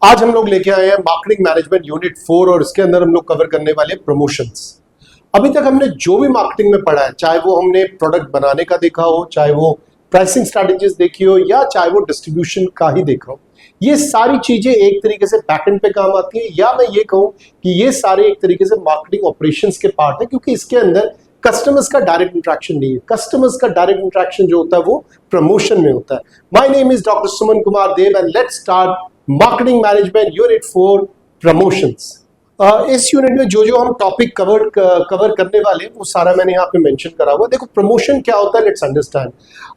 आज हम लोग लेके आए हैं मार्केटिंग मैनेजमेंट यूनिट 4 और इसके अंदर हम लोग कवर करने वाले प्रमोशंस। अभी तक हमने जो भी मार्केटिंग में पढ़ा है, चाहे वो हमने प्रोडक्ट बनाने का देखा हो, चाहे वो प्राइसिंग स्ट्रैटेजीज देखी हो, या चाहे वो डिस्ट्रीब्यूशन का ही देखा हो, ये सारी चीजें एक तरीके से बैकएंड पे काम आती है, या मैं ये कहूं कि ये सारे एक तरीके से मार्केटिंग ऑपरेशंस के पार्ट है, क्योंकि इसके अंदर कस्टमर्स का डायरेक्ट इंटरेक्शन नहीं है। कस्टमर्स का डायरेक्ट इंटरेक्शन जो होता है वो प्रमोशन में होता है। My name is doctor Suman Kumar Dev and let's start marketing management unit 4 promotions. इस यूनिट में जो हम टॉपिक कवर करने वाले वो सारा मैंने यहाँ पे मेंशन करा हुआ। देखो, प्रमोशन क्या होता है, लेट्स अंडरस्टैंड।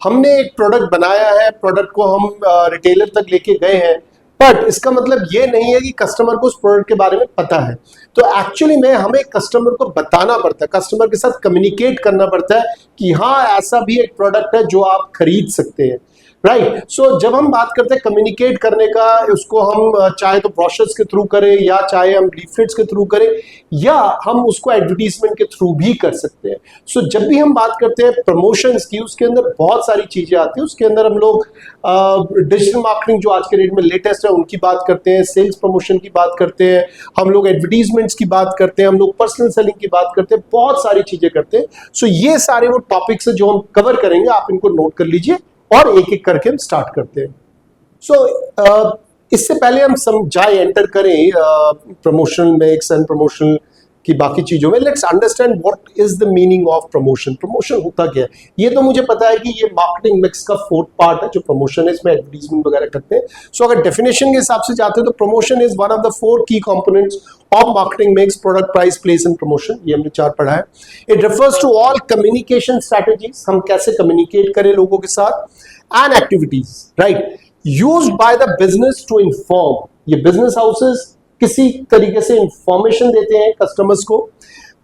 हमने एक प्रोडक्ट बनाया है, प्रोडक्ट को हम रिटेलर तक लेके गए हैं, बट इसका मतलब ये नहीं है कि कस्टमर को उस प्रोडक्ट के बारे में पता है। तो एक्चुअली में हमें कस्टमर को बताना पड़ता है, कस्टमर के साथ कम्युनिकेट करना पड़ता है कि हाँ, ऐसा भी एक प्रोडक्ट है जो आप खरीद सकते हैं, राइट। सो जब हम बात करते हैं कम्युनिकेट करने का, उसको हम चाहे तो ब्रोशर्स के थ्रू करें, या चाहे हम लीफलेट्स के थ्रू करें, या हम उसको एडवर्टीजमेंट के थ्रू भी कर सकते हैं। सो जब भी हम बात करते हैं प्रमोशंस की, उसके अंदर बहुत सारी चीजें आती हैं। उसके अंदर हम लोग डिजिटल मार्केटिंग जो आज के डेट में लेटेस्ट है उनकी बात करते हैं, सेल्स प्रमोशन की बात करते हैं, हम लोग एडवर्टीजमेंट्स की बात करते हैं, हम लोग पर्सनल सेलिंग की बात करते हैं, बहुत सारी चीजें करते हैं। सो ये सारे वो टॉपिक्स है जो हम कवर करेंगे, आप इनको नोट कर लीजिए और एक एक करके हम स्टार्ट करते हैं। सो इससे पहले हम समझाए एंटर करें प्रमोशनल मिक्स एंड प्रमोशनल की बाकी चीजों में, let's understand what is the meaning of promotion. Promotion होता क्या है? ये तो मुझे पता है कि ये मार्केटिंग मिक्स का फोर्थ पार्ट है जो प्रमोशन है, इसमें एडवर्टीजमेंट वगैरह करते हैं। सो अगर डेफिनेशन के हिसाब से जाते हैं तो promotion is one of the 4 key components of marketing mix: product, price, place and promotion. ये हमने 4 पढ़ा है। It refers to all communication strategies, हम कैसे कम्युनिकेट करें लोगों के साथ, and activities, right, used by the business to inform. ये बिजनेस हाउसेस किसी तरीके से इंफॉर्मेशन देते हैं कस्टमर्स को,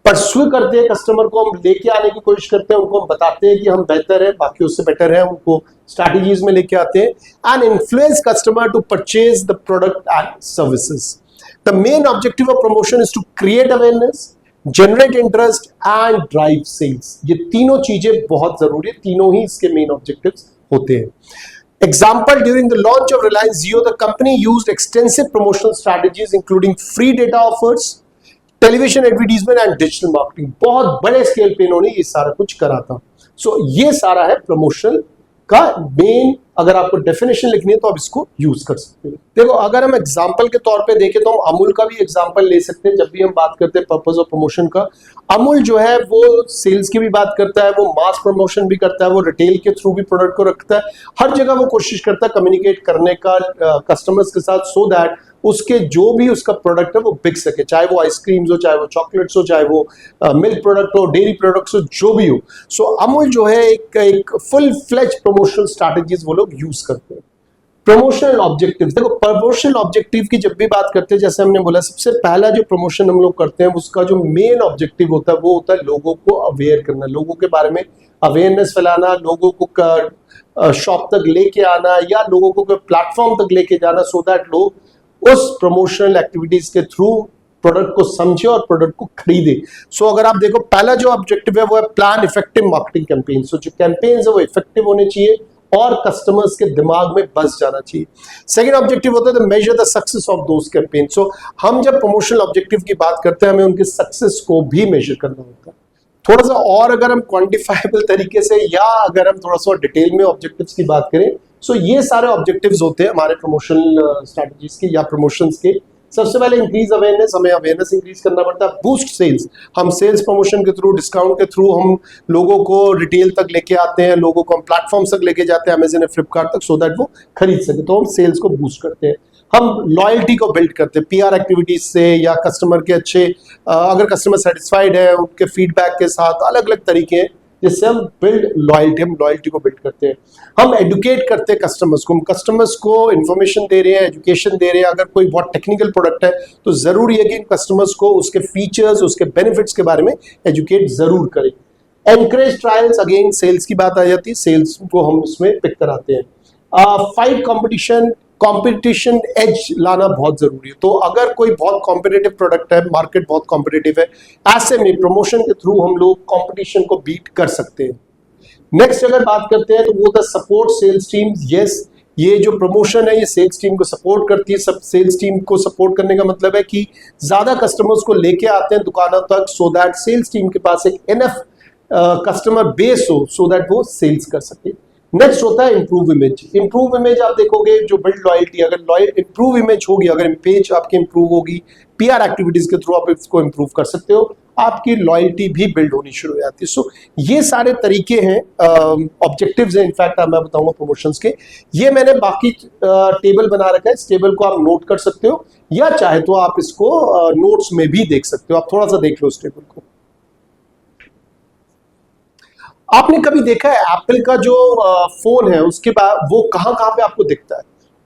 परस्यू करते हैं कस्टमर को, हम लेके आने की कोशिश करते हैं, उनको हम बताते हैं कि हम बेहतर है, बाकी उससे बेटर है, उनको स्ट्रैटेजीज में लेके आते हैं, and influence customer to purchase the product and services. The main objective of promotion is to create awareness, generate interest and drive sales. ये तीनों चीजें बहुत जरूरी है, तीनों ही इसके मेन ऑब्जेक्टिव्स होते हैं। Example, during the launch of Reliance Jio, the company used extensive promotional strategies including free data offers, television advertisement and digital marketing। बहुत बड़े स्केल पे इन्होंने ये सारा कुछ करा था। सो ये सारा है प्रमोशन का मेन। अगर आपको डेफिनेशन लिखनी है तो आप इसको यूज कर सकते हैं। देखो, अगर हम एग्जांपल के तौर पे देखें तो हम अमूल का भी एग्जांपल ले सकते हैं। जब भी हम बात करते हैं पर्पस ऑफ प्रमोशन का, अमूल जो है वो सेल्स की भी बात करता है, वो मास प्रमोशन भी करता है, वो रिटेल के थ्रू भी प्रोडक्ट को रखता है। हर जगह वो कोशिश करता है कम्युनिकेट करने का कस्टमर्स के साथ, सो दैट उसके जो भी उसका प्रोडक्ट है वो बिक सके, चाहे वो आइसक्रीम्स हो, चाहे वो चॉकलेट्स हो, चाहे वो मिल्क प्रोडक्ट हो, डेयरी प्रोडक्ट्स हो, जो भी हो। सो अमूल जो है एक फुल फ्लेज प्रमोशनल स्ट्रैटेजीज वो लोग यूज करते हैं। प्रमोशनल ऑब्जेक्टिव्स, देखो प्रमोशनल ऑब्जेक्टिव की जब भी बात करते हैं, जैसे हमने बोला, सबसे पहला जो प्रमोशन हम लोग करते हैं उसका जो मेन ऑब्जेक्टिव होता है वो होता है लोगों को अवेयर करना, लोगों के बारे में अवेयरनेस फैलाना, लोगों को शॉप तक लेके आना, या लोगों को प्लेटफॉर्म तक लेके जाना, सो दैट लोग उस प्रमोशनल एक्टिविटीज के थ्रू प्रोडक्ट को समझे और प्रोडक्ट को खरीदे। सो अगर आप देखो, पहला जो ऑब्जेक्टिव है वो है प्लान इफेक्टिव मार्केटिंग कैंपेन। सो जो कैंपेन्स है वो इफेक्टिव होने चाहिए और कस्टमर्स के दिमाग में बस जाना चाहिए। सेकंड ऑब्जेक्टिव होता है measure the success of those campaign. So हम जब प्रमोशनल ऑब्जेक्टिव की बात करते हैं, हमें उनके सक्सेस को भी मेजर करना होता है। थोड़ा सा और अगर हम क्वांटिफाइबल तरीके से, या अगर हम थोड़ा सा डिटेल में ऑब्जेक्टिव्स की बात करें, सो ये सारे ऑब्जेक्टिव्स होते हैं हमारे प्रमोशनल स्ट्रैटेजीज के या प्रमोशंस के। सबसे पहले इंक्रीज अवेयरनेस, हमें अवेयरनेस इंक्रीज करना पड़ता है। बूस्ट सेल्स, हम सेल्स प्रमोशन के थ्रू, डिस्काउंट के थ्रू हम लोगों को रिटेल तक लेके आते हैं, लोगों को हम प्लेटफॉर्म तक लेके जाते हैं, अमेज़न, फ्लिपकार्ट तक, सो दैट वो खरीद सके। तो हम सेल्स को बूस्ट करते हैं। हम लॉयल्टी को बिल्ड करते हैं पीआर एक्टिविटीज से, या कस्टमर के अच्छे अगर कस्टमर सेटिस्फाइड है उनके फीडबैक के साथ, अलग अलग तरीके हैं जिससे हम लॉयल्टी को बिल्ड करते हैं। हम एडुकेट करते हैं कस्टमर्स को, हम कस्टमर्स को इन्फॉर्मेशन दे रहे हैं, एजुकेशन दे रहे हैं। अगर कोई बहुत टेक्निकल प्रोडक्ट है तो जरूरी है कि इन कस्टमर्स को उसके फीचर्स, उसके बेनिफिट्स के बारे में एजुकेट जरूर करें। एनकरेज ट्रायल्स, अगेन सेल्स की बात आ जाती है, सेल्स को हम उसमें पिक कराते हैं। फाइट कंपटीशन एज लाना बहुत जरूरी है। तो अगर कोई बहुत कॉम्पिटिटिव प्रोडक्ट है, मार्केट बहुत कॉम्पिटिटिव है, ऐसे में प्रमोशन के थ्रू हम लोग कंपटीशन को बीट कर सकते हैं। नेक्स्ट अगर बात करते हैं तो वो था सपोर्ट सेल्स टीम। यस, ये जो प्रमोशन है ये सेल्स टीम को सपोर्ट करती है। सब सेल्स टीम को सपोर्ट करने का मतलब है कि ज्यादा कस्टमर्स को लेके आते हैं दुकानों तक, सो दैट सेल्स टीम के पास एक इनफ कस्टमर बेस हो, सो दैट वो सेल्स कर सके। नेक्स्ट होता है इंप्रूव इमेज। इंप्रूव इमेज आप देखोगे जो बिल्ड लॉयल्टी, अगर इंप्रूव इमेज होगी, अगर इमेज आपकी इंप्रूव होगी, पीआर एक्टिविटीज के थ्रू आप इसको इंप्रूव कर सकते हो, आपकी लॉयल्टी भी बिल्ड होनी शुरू हो जाती है। सो ये सारे तरीके हैं, ऑब्जेक्टिव्स हैं इनफैक्ट मैं बताऊंगा प्रमोशंस के। ये मैंने बाकी टेबल बना रखा है, इस टेबल को आप नोट कर सकते हो या चाहे तो आप इसको नोट्स में भी देख सकते हो। आप थोड़ा सा देख लो इस टेबल को। आपने कभी देखा है एप्पल का जो फोन है उसके बाद वो कहां कहां पे आपको दिखता है?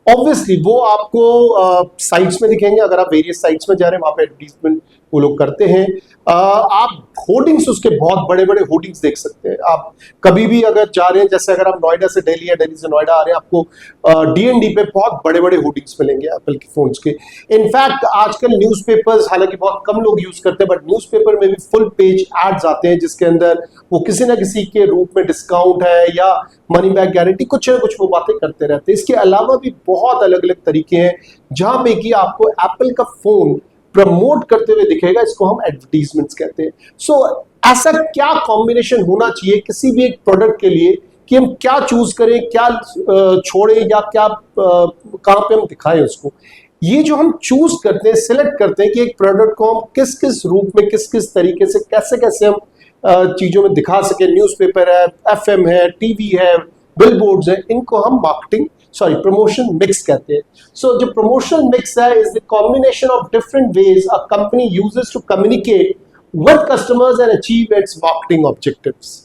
ऑब्वियसली वो आपको साइट्स में दिखेंगे, अगर आप वेरियस साइट्स में जा रहे हैं वहां पे एडवर्टीजमेंट वो लोग करते हैं। आप होर्डिंग्स, उसके बहुत बड़े बड़े होर्डिंग्स देख सकते हैं। आप कभी भी अगर जा रहे हैं, जैसे अगर आप नोएडा से दिल्ली या दिल्ली से नोएडा आ रहे हैं, आपको डीएनडी पे बहुत बड़े बड़े होर्डिंग्स मिलेंगे एप्पल के फोन्स के। इनफैक्ट आजकल न्यूज़पेपर्स, हालांकि बहुत कम लोग यूज करते हैं, बट न्यूज़पेपर में भी फुल पेज एड्स आते हैं जिसके अंदर वो किसी ना किसी के रूप में डिस्काउंट है या मनी बैक गारंटी, कुछ ना कुछ वो बातें करते रहते हैं। इसके अलावा भी बहुत अलग अलग तरीके हैं जहां पे कि आपको एप्पल का फोन प्रमोट करते हुए दिखेगा। इसको हम एडवर्टीजमेंट्स कहते हैं। सो ऐसा क्या कॉम्बिनेशन होना चाहिए किसी भी एक प्रोडक्ट के लिए कि हम क्या चूज करें, क्या छोड़ें या क्या कहां पे हम दिखाएं उसको। ये जो हम चूज करते हैं, सिलेक्ट करते हैं कि एक प्रोडक्ट को हम किस किस रूप में, किस किस तरीके से, कैसे कैसे हम चीजों में दिखा सके। न्यूज़पेपर है, एफएम है, टीवी है, बिलबोर्ड्स है, इनको हम प्रमोशन मिक्स कहते हैं। सो जो प्रमोशन मिक्स है is the combination of different ways a company uses to communicate with customers and achieve its marketing objectives.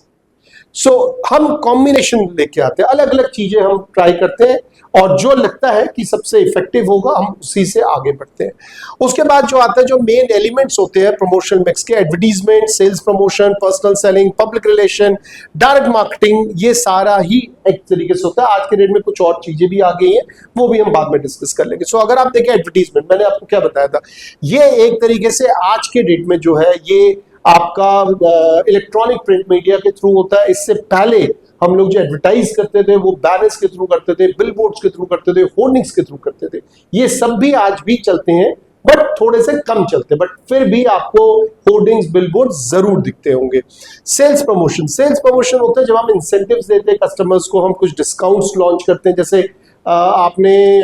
So हम कॉम्बिनेशन लेके आते हैं, अलग अलग चीजें हम ट्राई करते हैं और जो लगता है कि सबसे इफेक्टिव होगा हम उसी से आगे बढ़ते हैं। उसके बाद जो आता है, जो मेन एलिमेंट्स होते हैं प्रमोशन मिक्स के, advertisement, sales promotion, personal selling, public relation, direct marketing, ये सारा ही एक तरीके से होता है। आज के डेट में कुछ और चीजें भी आ गई हैं, वो भी हम बाद में डिस्कस कर लेंगे। सो अगर आप देखें एडवर्टीजमेंट, मैंने आपको क्या बताया था, ये एक तरीके से आज के डेट में जो है ये आपका इलेक्ट्रॉनिक प्रिंट मीडिया के थ्रू होता है। इससे पहले हम लोग जो एडवर्टाइज करते थे वो बैनर्स के थ्रू करते थे, बिलबोर्ड्स के थ्रू करते थे, होर्डिंग्स के थ्रू करते थे। ये सब भी आज भी चलते हैं बट थोड़े से कम चलते हैं, बट फिर भी आपको होर्डिंग्स, बिलबोर्ड जरूर दिखते होंगे। सेल्स प्रमोशन होता है जब हम इंसेंटिव्स देते हैं कस्टमर्स को, हम कुछ डिस्काउंट्स लॉन्च करते हैं। जैसे आपने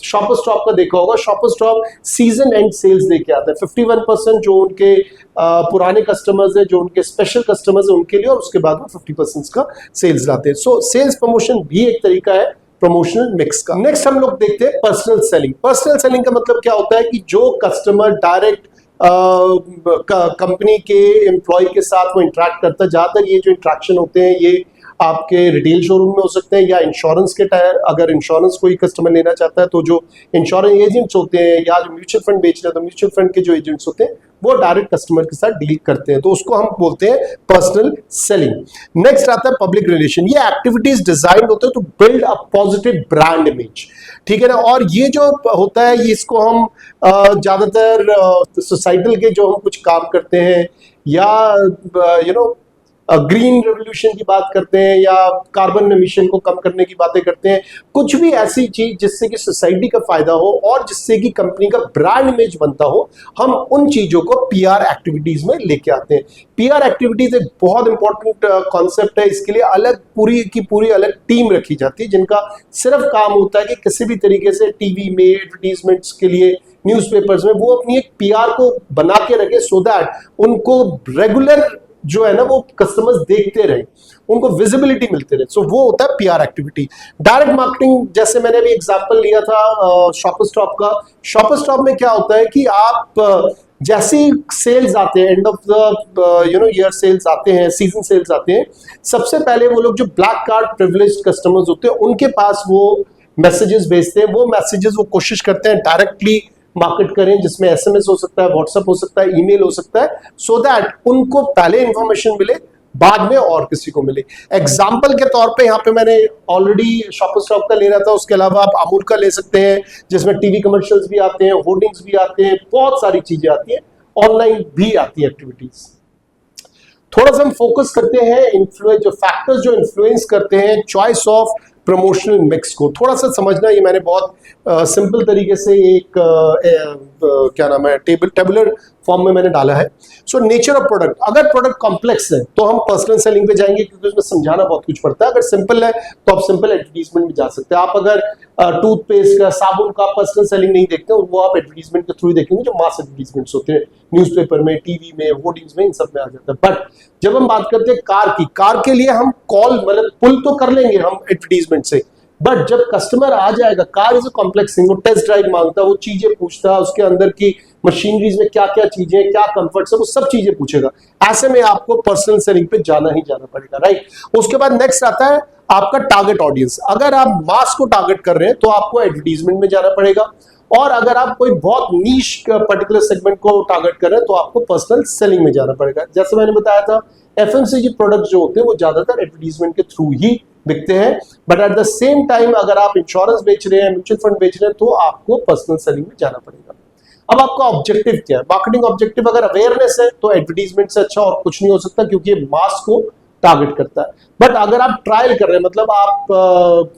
शॉपर स्टॉप का देखा होगा, Shopper Stop season end sales लेके आता है। 51% जो उनके पुराने कस्टमर्स हैं, जो उनके स्पेशल कस्टमर्स हैं उनके लिए, और उसके बाद वो 50% का सेल्स लाते हैं। सो सेल्स प्रमोशन भी एक तरीका है प्रमोशनल मिक्स का। नेक्स्ट हम लोग देखते हैं पर्सनल सेलिंग। पर्सनल सेलिंग का मतलब क्या होता है कि जो कस्टमर डायरेक्ट कंपनी के एम्प्लॉय के साथ वो इंटरेक्ट करता है। ज्यादातर ये जो इंटरेक्शन होते हैं ये आपके रिटेल शोरूम में हो सकते हैं या इंश्योरेंस के टायर, अगर इंश्योरेंस कोई कस्टमर लेना चाहता है तो जो इंश्योरेंस एजेंट्स होते हैं या जो म्यूचुअल फंड बेच रहे हैं तो म्यूचुअल फंड के जो एजेंट्स होते हैं वो डायरेक्ट कस्टमर के साथ डील करते हैं, तो उसको हम बोलते हैं पर्सनल सेलिंग। नेक्स्ट आता है पब्लिक रिलेशन। ये एक्टिविटीज डिजाइन होते हैं to build a positive brand image, ठीक है ना। और ये जो होता है ये इसको हम ज्यादातर सोसाइटल के जो हम कुछ काम करते हैं या ग्रीन रेवोल्यूशन की बात करते हैं या कार्बन एमिशन को कम करने की बातें करते हैं, कुछ भी ऐसी चीज जिससे कि सोसाइटी का फायदा हो और जिससे कि कंपनी का ब्रांड इमेज बनता हो, हम उन चीजों को पीआर एक्टिविटीज में लेके आते हैं। पीआर एक्टिविटीज एक बहुत इंपॉर्टेंट कॉन्सेप्ट है। इसके लिए अलग पूरी की पूरी अलग टीम रखी जाती है जिनका सिर्फ काम होता है कि किसी भी तरीके से टीवी में, एडवर्टीजमेंट्स के लिए, न्यूज़पेपर्स में वो अपनी एक पीआर को बना के रखे सो दैट उनको रेगुलर जो है ना वो कस्टमर्स देखते रहे, उनको विजिबिलिटी मिलते रहे। सो वो होता है पीआर एक्टिविटी। डायरेक्ट मार्केटिंग, जैसे मैंने अभी एग्जांपल लिया था शॉपर स्टॉप का। शॉपर स्टॉप में क्या होता है कि आप जैसे सेल्स आते हैं, end of the year sales आते हैं, सीजन सेल्स आते हैं, सबसे पहले वो लोग जो ब्लैक कार्ड प्रिविलेज्ड कस्टमर्स होते हैं उनके पास वो मैसेजेस भेजते हैं। वो मैसेजेस वो कोशिश करते हैं डायरेक्टली मार्केट करें, जिसमें एसएमएस हो सकता है, व्हाट्सएप हो सकता है, ईमेल हो सकता है, सो दैट उनको पहले इंफॉर्मेशन मिले, बाद में और किसी को मिले। एग्जाम्पल के तौर पे यहाँ पे मैंने ऑलरेडी शॉपर स्टॉप का ले रहा था, उसके अलावा आप अमूल का ले सकते हैं जिसमें टीवी कमर्शियल्स भी आते हैं, होर्डिंग्स भी आते हैं, बहुत सारी चीजें आती हैं, ऑनलाइन भी आती है एक्टिविटीज। थोड़ा सा हम फोकस करते हैं इन्फ्लुएंस, जो फैक्टर्स जो इन्फ्लुएंस करते हैं चॉइस ऑफ प्रमोशनल मिक्स को थोड़ा सा समझना। ये मैंने बहुत सिंपल तरीके से एक क्या नाम है टेबुलर फॉर्म में मैंने डाला है। सो नेचर ऑफ प्रोडक्ट, अगर प्रोडक्ट कॉम्प्लेक्स है तो हम पर्सनल सेलिंग पे जाएंगे क्योंकि उसमें समझाना बहुत कुछ पड़ता है। अगर सिंपल है तो आप सिंपल एडवर्टीजमेंट में जा सकते हैं। आप अगर टूथपेस्ट का, साबुन का पर्सनल सेलिंग नहीं देखते वो आप एडवर्टीजमेंट के थ्रू ही देखेंगे, जो मास एडवर्टीजमेंट होते हैं न्यूज़पेपर में, टीवी में, होर्डिंग्स में, इन सब में आ जाता है। बट जब हम बात करते हैं कार के लिए हम कॉल मतलब पुल तो कर लेंगे हम एडवर्टीजमेंट से, बट जब कस्टमर आ जाएगा, car is a complex thing, वो टेस्ट ड्राइव मांगता है, वो चीजें पूछता है, उसके अंदर की मशीनरीज में क्या क्या चीजें, क्या कंफर्ट्स है, वो सब चीजें पूछेगा। ऐसे में आपको पर्सनल सेलिंग पे जाना ही जाना पड़ेगा, राइट। उसके बाद नेक्स्ट आता है आपका टारगेट ऑडियंस। अगर आप मास को टारगेट कर रहे हैं तो आपको एडवर्टीजमेंट में जाना पड़ेगा, और अगर आप कोई बहुत नीश पर्टिकुलर सेगमेंट को टारगेट कर रहे हैं तो आपको पर्सनल सेलिंग में जाना पड़ेगा। जैसे मैंने बताया था, एफएमसीजी प्रोडक्ट जो होते हैं वो ज्यादातर एडवर्टीजमेंट के थ्रू ही बिकते हैं, but at the same time अगर आप इंश्योरेंस बेच रहे हैं, म्यूचुअल फंड बेच रहे हैं, तो आपको पर्सनल सेलिंग में जाना पड़ेगा। अब आपका ऑब्जेक्टिव क्या है? मार्केटिंग ऑब्जेक्टिव अगर अवेयरनेस है तो एडवर्टीजमेंट से अच्छा और कुछ नहीं हो सकता, क्योंकि ये मास को टारगेट करता है। बट अगर आप ट्रायल कर रहे हैं, मतलब आप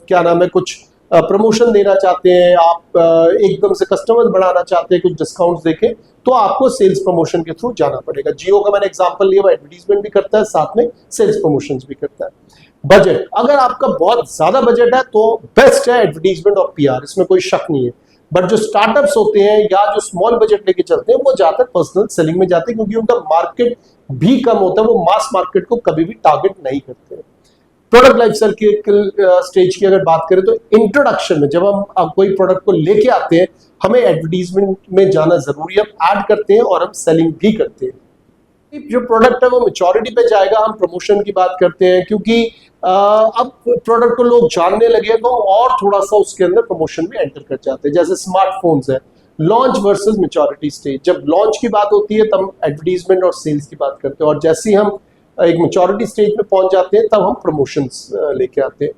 क्या नाम है कुछ प्रमोशन देना चाहते हैं, आप एकदम से कस्टमर बढ़ाना चाहते हैं, कुछ डिस्काउंट्स देके, तो आपको सेल्स प्रमोशन के थ्रू जाना पड़ेगा। जियो का मैंने एग्जांपल लिया, वो एडवर्टीजमेंट भी करता है, साथ में सेल्स प्रमोशंस भी करता है। बजट, अगर आपका बहुत ज्यादा बजट है तो बेस्ट है एडवर्टीजमेंट और पीआर, इसमें कोई शक नहीं है। बट जो स्टार्टअप्स होते हैं या जो स्मॉल बजट लेके चलते हैं वो ज्यादातर पर्सनल सेलिंग में जाते हैं, क्योंकि उनका मार्केट भी कम होता है, वो मास मार्केट को कभी भी टारगेट नहीं करते हैं। प्रोडक्ट लाइफ साइकिल स्टेज की अगर बात करें तो इंट्रोडक्शन में जब हम कोई प्रोडक्ट को लेके आते हैं, हमें एडवर्टीजमेंट में जाना जरूरी है। हम ऐड करते हैं और हम सेलिंग भी करते हैं। जो प्रोडक्ट है वो मैच्योरिटी पे जाएगा, हम प्रमोशन की बात करते हैं, क्योंकि अब प्रोडक्ट को लोग जानने लगे तो और थोड़ा सा उसके अंदर प्रमोशन भी एंटर कर जाते हैं। जैसे स्मार्टफोन्स है, लॉन्च वर्सेस मैच्योरिटी स्टेज। जब लॉन्च की बात होती है तब एडवर्टीजमेंट और सेल्स की बात करते हैं, और जैसे ही हम एक मैच्योरिटी स्टेज पे पहुंच जाते हैं तब हम प्रमोशंस लेके आते हैं।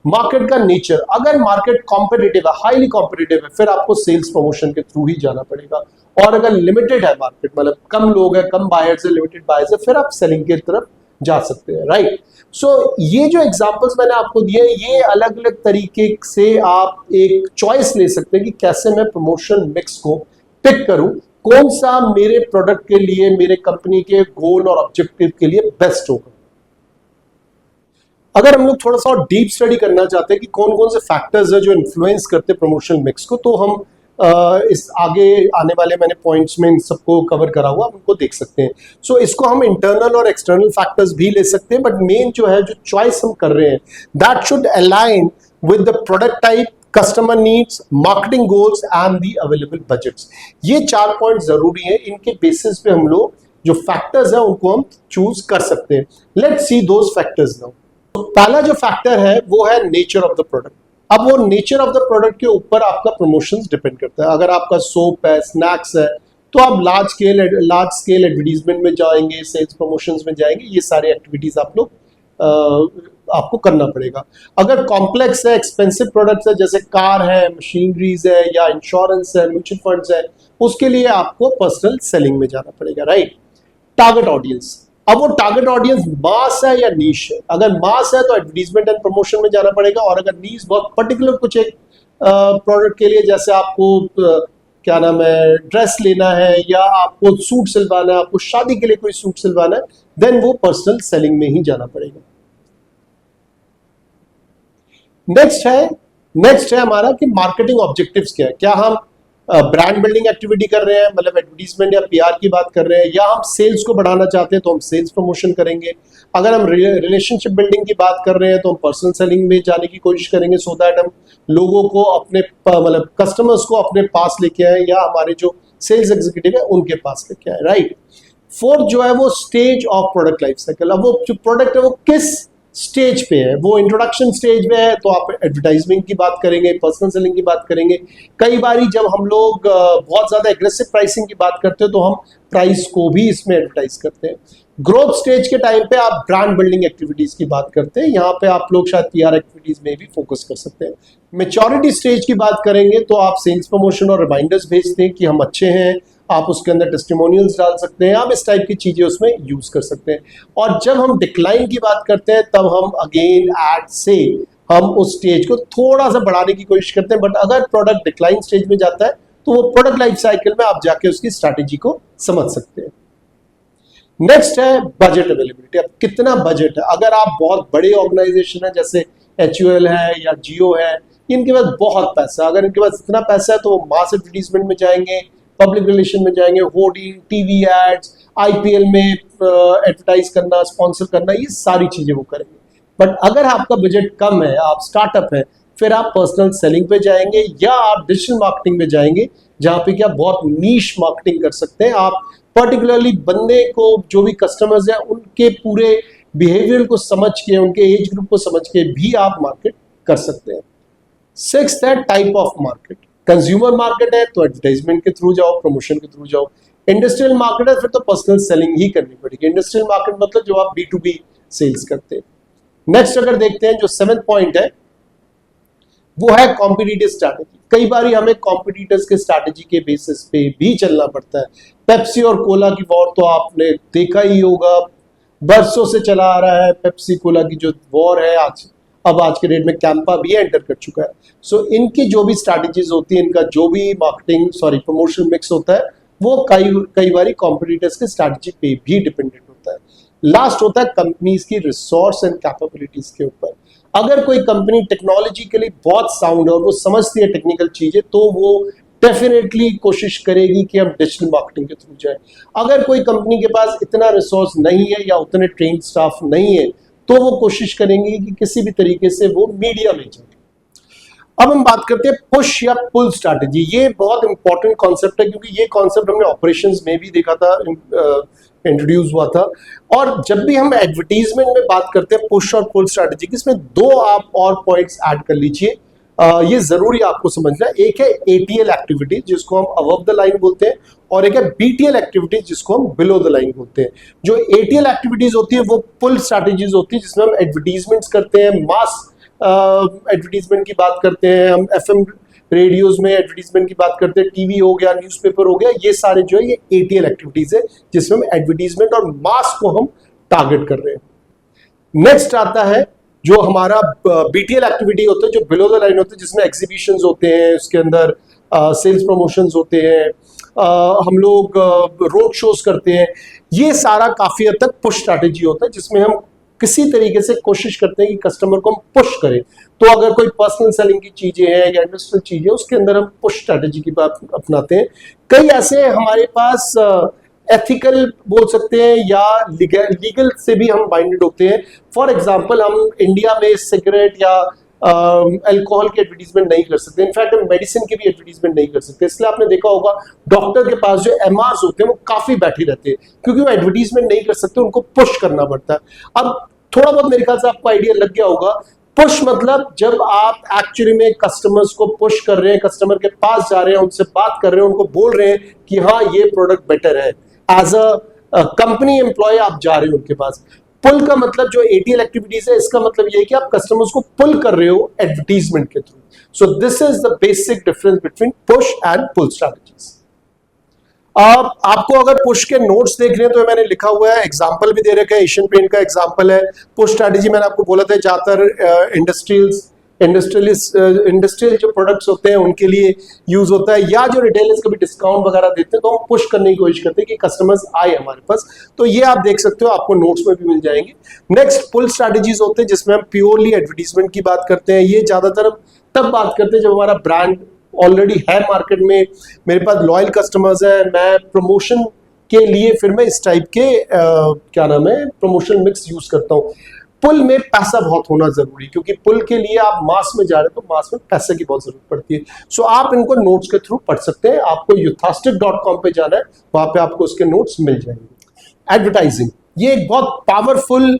मार्केट का नेचर, अगर मार्केट कॉम्पिटिटिव है, हाईली कॉम्पिटिटिव है, फिर आपको सेल्स प्रमोशन के थ्रू ही जाना पड़ेगा। और अगर लिमिटेड है मार्केट, मतलब कम लोग हैं, कम बायर्स है, लिमिटेड बायर्स है, फिर आप सेलिंग की तरफ जा सकते हैं, राइट। सो ये जो एग्जांपल्स मैंने आपको दिए, ये अलग अलग तरीके से आप एक चॉइस ले सकते हैं कि कैसे मैं प्रमोशन मिक्स को पिक करूं, कौन सा मेरे प्रोडक्ट के लिए, मेरे कंपनी के गोल और ऑब्जेक्टिव के लिए बेस्ट होगा। अगर हम लोग थोड़ा सा और डीप स्टडी करना चाहते हैं कि कौन कौन से फैक्टर्स है जो इन्फ्लुएंस करते हैं प्रमोशन मिक्स को, तो हम इस आगे आने वाले मैंने पॉइंट्स में इन सबको कवर करा हुआ, उनको देख सकते हैं। सो इसको हम इंटरनल और एक्सटर्नल फैक्टर्स भी ले सकते हैं, बट मेन जो है, जो चॉइस हम कर रहे हैं, that should align with the product type, customer needs, marketing goals and the available budgets. ये 4 पॉइंट जरूरी है, इनके बेसिस पे हम लोग जो फैक्टर्स है उनको हम चूज कर सकते हैं। Let's see those factors now. तो पहला जो फैक्टर है वो है नेचर ऑफ द प्रोडक्ट। अब वो नेचर ऑफ द प्रोडक्ट के ऊपर आपका प्रमोशंस डिपेंड करता है। अगर आपका सोप है, स्नैक्स है, तो आप लार्ज स्केल एडवर्टीजमेंट में जाएंगे, सेल्स प्रमोशंस में जाएंगे, ये सारी एक्टिविटीज आप लोग आपको करना पड़ेगा। अगर कॉम्प्लेक्स है, एक्सपेंसिव प्रोडक्ट्स है, जैसे कार है, मशीनरीज है, या इंश्योरेंस है, म्यूचुअल फंड्स है, उसके लिए आपको पर्सनल सेलिंग में जाना पड़ेगा, राइट। टारगेट ऑडियंस, अब वो टारगेट ऑडियंस मास है या नीश है। अगर मास है तो एडवर्टीजमेंट एंड प्रमोशन में जाना पड़ेगा, और अगर नीश बहुत पर्टिकुलर कुछ एक प्रोडक्ट के लिए, जैसे आपको क्या नाम है ड्रेस लेना है, या आपको सूट सिलवाना है, आपको शादी के लिए कोई सूट सिलवाना है, देन वो पर्सनल सेलिंग में ही जाना पड़ेगा। नेक्स्ट है हमारा कि मार्केटिंग ऑब्जेक्टिव्स क्या है। क्या हम ब्रांड बिल्डिंग एक्टिविटी कर रहे हैं, मतलब एडवर्टीजमेंट या पीआर की बात कर रहे हैं, या हम सेल्स को बढ़ाना चाहते हैं तो हम सेल्स प्रमोशन करेंगे। अगर हम रिलेशनशिप बिल्डिंग की बात कर रहे हैं तो हम पर्सनल सेलिंग में जाने की कोशिश करेंगे, सो दैट हम लोगों को अपने मतलब कस्टमर्स को अपने पास लेके आए, या हमारे जो सेल्स एग्जीक्यूटिव है उनके पास लेके आए, राइट। फोर्थ जो है वो stage of product life cycle. अब वो जो प्रोडक्ट है वो किस स्टेज पे है, वो इंट्रोडक्शन स्टेज में है तो आप एडवर्टाइजमेंट की बात करेंगे, पर्सनल सेलिंग की बात करेंगे। कई बारी जब हम लोग बहुत ज्यादा एग्रेसिव प्राइसिंग की बात करते हैं तो हम प्राइस को भी इसमें एडवर्टाइज करते हैं। ग्रोथ स्टेज के टाइम पे आप ब्रांड बिल्डिंग एक्टिविटीज की बात करते हैं, यहाँ पे आप लोग शायद पीआर एक्टिविटीज में भी फोकस कर सकते हैं। मैच्योरिटी स्टेज की बात करेंगे तो आप सेल्स प्रमोशन और रिमाइंडर्स भेजते हैं कि हम अच्छे हैं, आप उसके अंदर टेस्टिमोनियल्स डाल सकते हैं, आप इस टाइप की चीजें उसमें यूज कर सकते हैं। और जब हम डिक्लाइन की बात करते हैं तब हम अगेन एड से हम उस स्टेज को थोड़ा सा बढ़ाने की कोशिश करते हैं, बट अगर प्रोडक्ट डिक्लाइन स्टेज में जाता है तो वो प्रोडक्ट लाइफ साइकिल में आप जाके उसकी स्ट्रैटेजी को समझ सकते हैं। नेक्स्ट है बजट अवेलेबिलिटी। अब कितना बजट है, अगर आप बहुत बड़े ऑर्गेनाइजेशन है जैसे HUL है या जियो है, इनके पास बहुत पैसा, अगर इनके पास इतना पैसा है तो वो मास एडवर्टीजमेंट में जाएंगे, पब्लिक रिलेशन में जाएंगे, होर्डिंग, टीवी एड्स, IPL में एडवर्टाइज करना, स्पॉन्सर करना, ये सारी चीजें वो करेंगे। बट अगर आपका बजट कम है, आप स्टार्टअप है, फिर आप पर्सनल सेलिंग पे जाएंगे या आप डिजिटल मार्केटिंग में जाएंगे, जहां पे क्या बहुत नीश मार्केटिंग कर सकते हैं आप। पर्टिकुलरली बंदे को, जो भी कस्टमर्स हैं, उनके पूरे बिहेवियर को समझ के, उनके एज ग्रुप को समझ के भी आप मार्केट कर सकते हैं। सिक्स्थ है type of market. Consumer market है तो एडवर्टाइजमेंट के थ्रू जाओ, प्रमोशन के थ्रू जाओ। इंडस्ट्रियल मार्केट है फिर तो पर्सनल सेलिंग ही करनी पड़ेगी। इंडस्ट्रियल मार्केट मतलब जो आप B2B सेल्स करते हैं। नेक्स्ट अगर देखते हैं, जो 7th पॉइंट है वो है कॉम्पिटिटिव स्ट्रैटेजी। कई बार हमें कॉम्पिटिटर्स के स्ट्रैटेजी के बेसिस पे भी चलना पड़ता है। पेप्सी और कोला की वॉर तो आपने देखा ही होगा, बरसों से चला आ रहा है। पेप्सी कोला की जो वॉर है आज के डेट में कैंपा भी एंटर कर चुका है। सो इनकी जो भी स्ट्रैटेजीज होती है, इनका जो भी प्रमोशन मिक्स होता है, वो कई बार कॉम्पिटिटर्स के स्ट्रैटेजी पे भी डिपेंडेंट होता है। लास्ट होता है कंपनीज की रिसोर्स एंड कैपेबिलिटीज के ऊपर। अगर कोई कंपनी टेक्नोलॉजिकली बहुत साउंड है और वो समझती है टेक्निकल चीजें, तो वो डेफिनेटली कोशिश करेगी कि हम डिजिटल मार्केटिंग के थ्रू जाए। अगर कोई कंपनी के पास इतना रिसोर्स नहीं है या उतने ट्रेन स्टाफ नहीं है, तो वो कोशिश करेंगे कि किसी भी तरीके से वो मीडिया में जाए। अब हम बात करते हैं पुश या पुल स्ट्रैटेजी। ये बहुत इंपॉर्टेंट कॉन्सेप्ट है, क्योंकि ये कॉन्सेप्ट हमने ऑपरेशंस में भी देखा था, इंट्रोड्यूस हुआ था। और जब भी हम एडवर्टीजमेंट में बात करते हैं पुश और पुल स्ट्रैटेजी की, इसमें 2 आप और पॉइंट्स ऐड कर लीजिए। ये जरूरी आपको समझना। एक है ATL एक्टिविटी, जिसको हम अबव द लाइन बोलते हैं, और एक है BTL एक्टिविटीज, जिसको हम बिलो द लाइन बोलते हैं। जो ATL एक्टिविटीज होती है वो पुल स्ट्रैटेजीज होती है, जिसमें हम एडवर्टीजमेंट्स करते हैं, मास एडवर्टीजमेंट की बात करते हैं, हम FM रेडियोज में एडवर्टीजमेंट की बात करते हैं, टीवी हो गया, न्यूज़पेपर हो गया, ये सारे जो है ये ATL एक्टिविटीज है, जिसमें हम एडवर्टीजमेंट और मास को हम टारगेट कर रहे हैं। नेक्स्ट आता है जो हमारा BTL एक्टिविटी होता है, जो बिलो द लाइन होता है, जिसमें एग्जीबिशंस होते हैं, उसके अंदर सेल्स प्रमोशंस होते हैं, हम लोग रोड शोज करते हैं। ये सारा काफी हद तक पुश स्ट्रैटेजी होता है, जिसमें हम किसी तरीके से कोशिश करते हैं कि कस्टमर को हम पुश करें। तो अगर कोई पर्सनल सेलिंग की चीजें हैं या इंडस्ट्रियल चीजें, उसके अंदर हम पुश स्ट्रैटेजी की बात अपनाते हैं। कई ऐसे हमारे पास एथिकल बोल सकते हैं या लीगल से भी हम बाइंडेड होते हैं। फॉर एग्जांपल, हम इंडिया में सिगरेट या अल्कोहल की एडवर्टीजमेंट नहीं कर सकते, इनफैक्ट हम मेडिसिन की भी एडवर्टीजमेंट नहीं कर सकते। इसलिए आपने देखा होगा डॉक्टर के पास जो MRs होते हैं वो काफी बैठे रहते हैं, क्योंकि वो एडवर्टीजमेंट नहीं कर सकते, उनको पुश करना पड़ता है। अब थोड़ा बहुत मेरे ख्याल से आपको आइडिया लग गया होगा। पुश मतलब जब आप एक्चुअली में कस्टमर्स को पुश कर रहे हैं, कस्टमर के पास जा रहे हैं, उनसे बात कर रहे हैं, उनको बोल रहे हैं कि हाँ ये प्रोडक्ट बेटर है। एज अ कंपनी एम्प्लॉय आप जा रहे हो उनके पास। पुल का मतलब जो ATL एक्टिविटीज है, इसका मतलब ये है कि आप कस्टमर्स को पुल कर रहे हो एडवर्टीजमेंट के through. So this is the basic difference between push and pull strategies. आपको अगर पुश के नोट्स देख रहे हैं तो मैंने लिखा हुआ है, एग्जांपल भी दे रखा है, एशियन पेंट का एग्जांपल है। पुश स्ट्रैटेजी मैंने आपको बोला था ज्यादातर इंडस्ट्रियल जो प्रोडक्ट्स होते हैं उनके लिए यूज होता है, या जो रिटेलर्स कभी डिस्काउंट वगैरह देते हैं तो हम पुश करने की कोशिश करते हैं कि कस्टमर्स आए हमारे पास। तो ये आप देख सकते हो, आपको नोट्स में भी मिल जाएंगे। नेक्स्ट पुल स्ट्रैटेजीज होते हैं जिसमें हम प्योरली एडवर्टीजमेंट की बात करते हैं। ये ज्यादातर हम तब बात करते हैं जब हमारा ब्रांड ऑलरेडी है मार्केट में, मेरे पास लॉयल कस्टमर्स है, मैं प्रमोशन के लिए फिर मैं इस टाइप के प्रमोशन मिक्स यूज करता हूँ। पुल में पैसा बहुत होना जरूरी, क्योंकि पुल के लिए आप मास में जा रहे हो तो मास में पैसे की बहुत जरूरत पड़ती है। सो आप इनको नोट्स के थ्रू पढ़ सकते हैं। आपको Youthastic.com पे जाना है, वहां पे आपको उसके नोट्स मिल जाएंगे। एडवर्टाइजिंग ये एक बहुत पावरफुल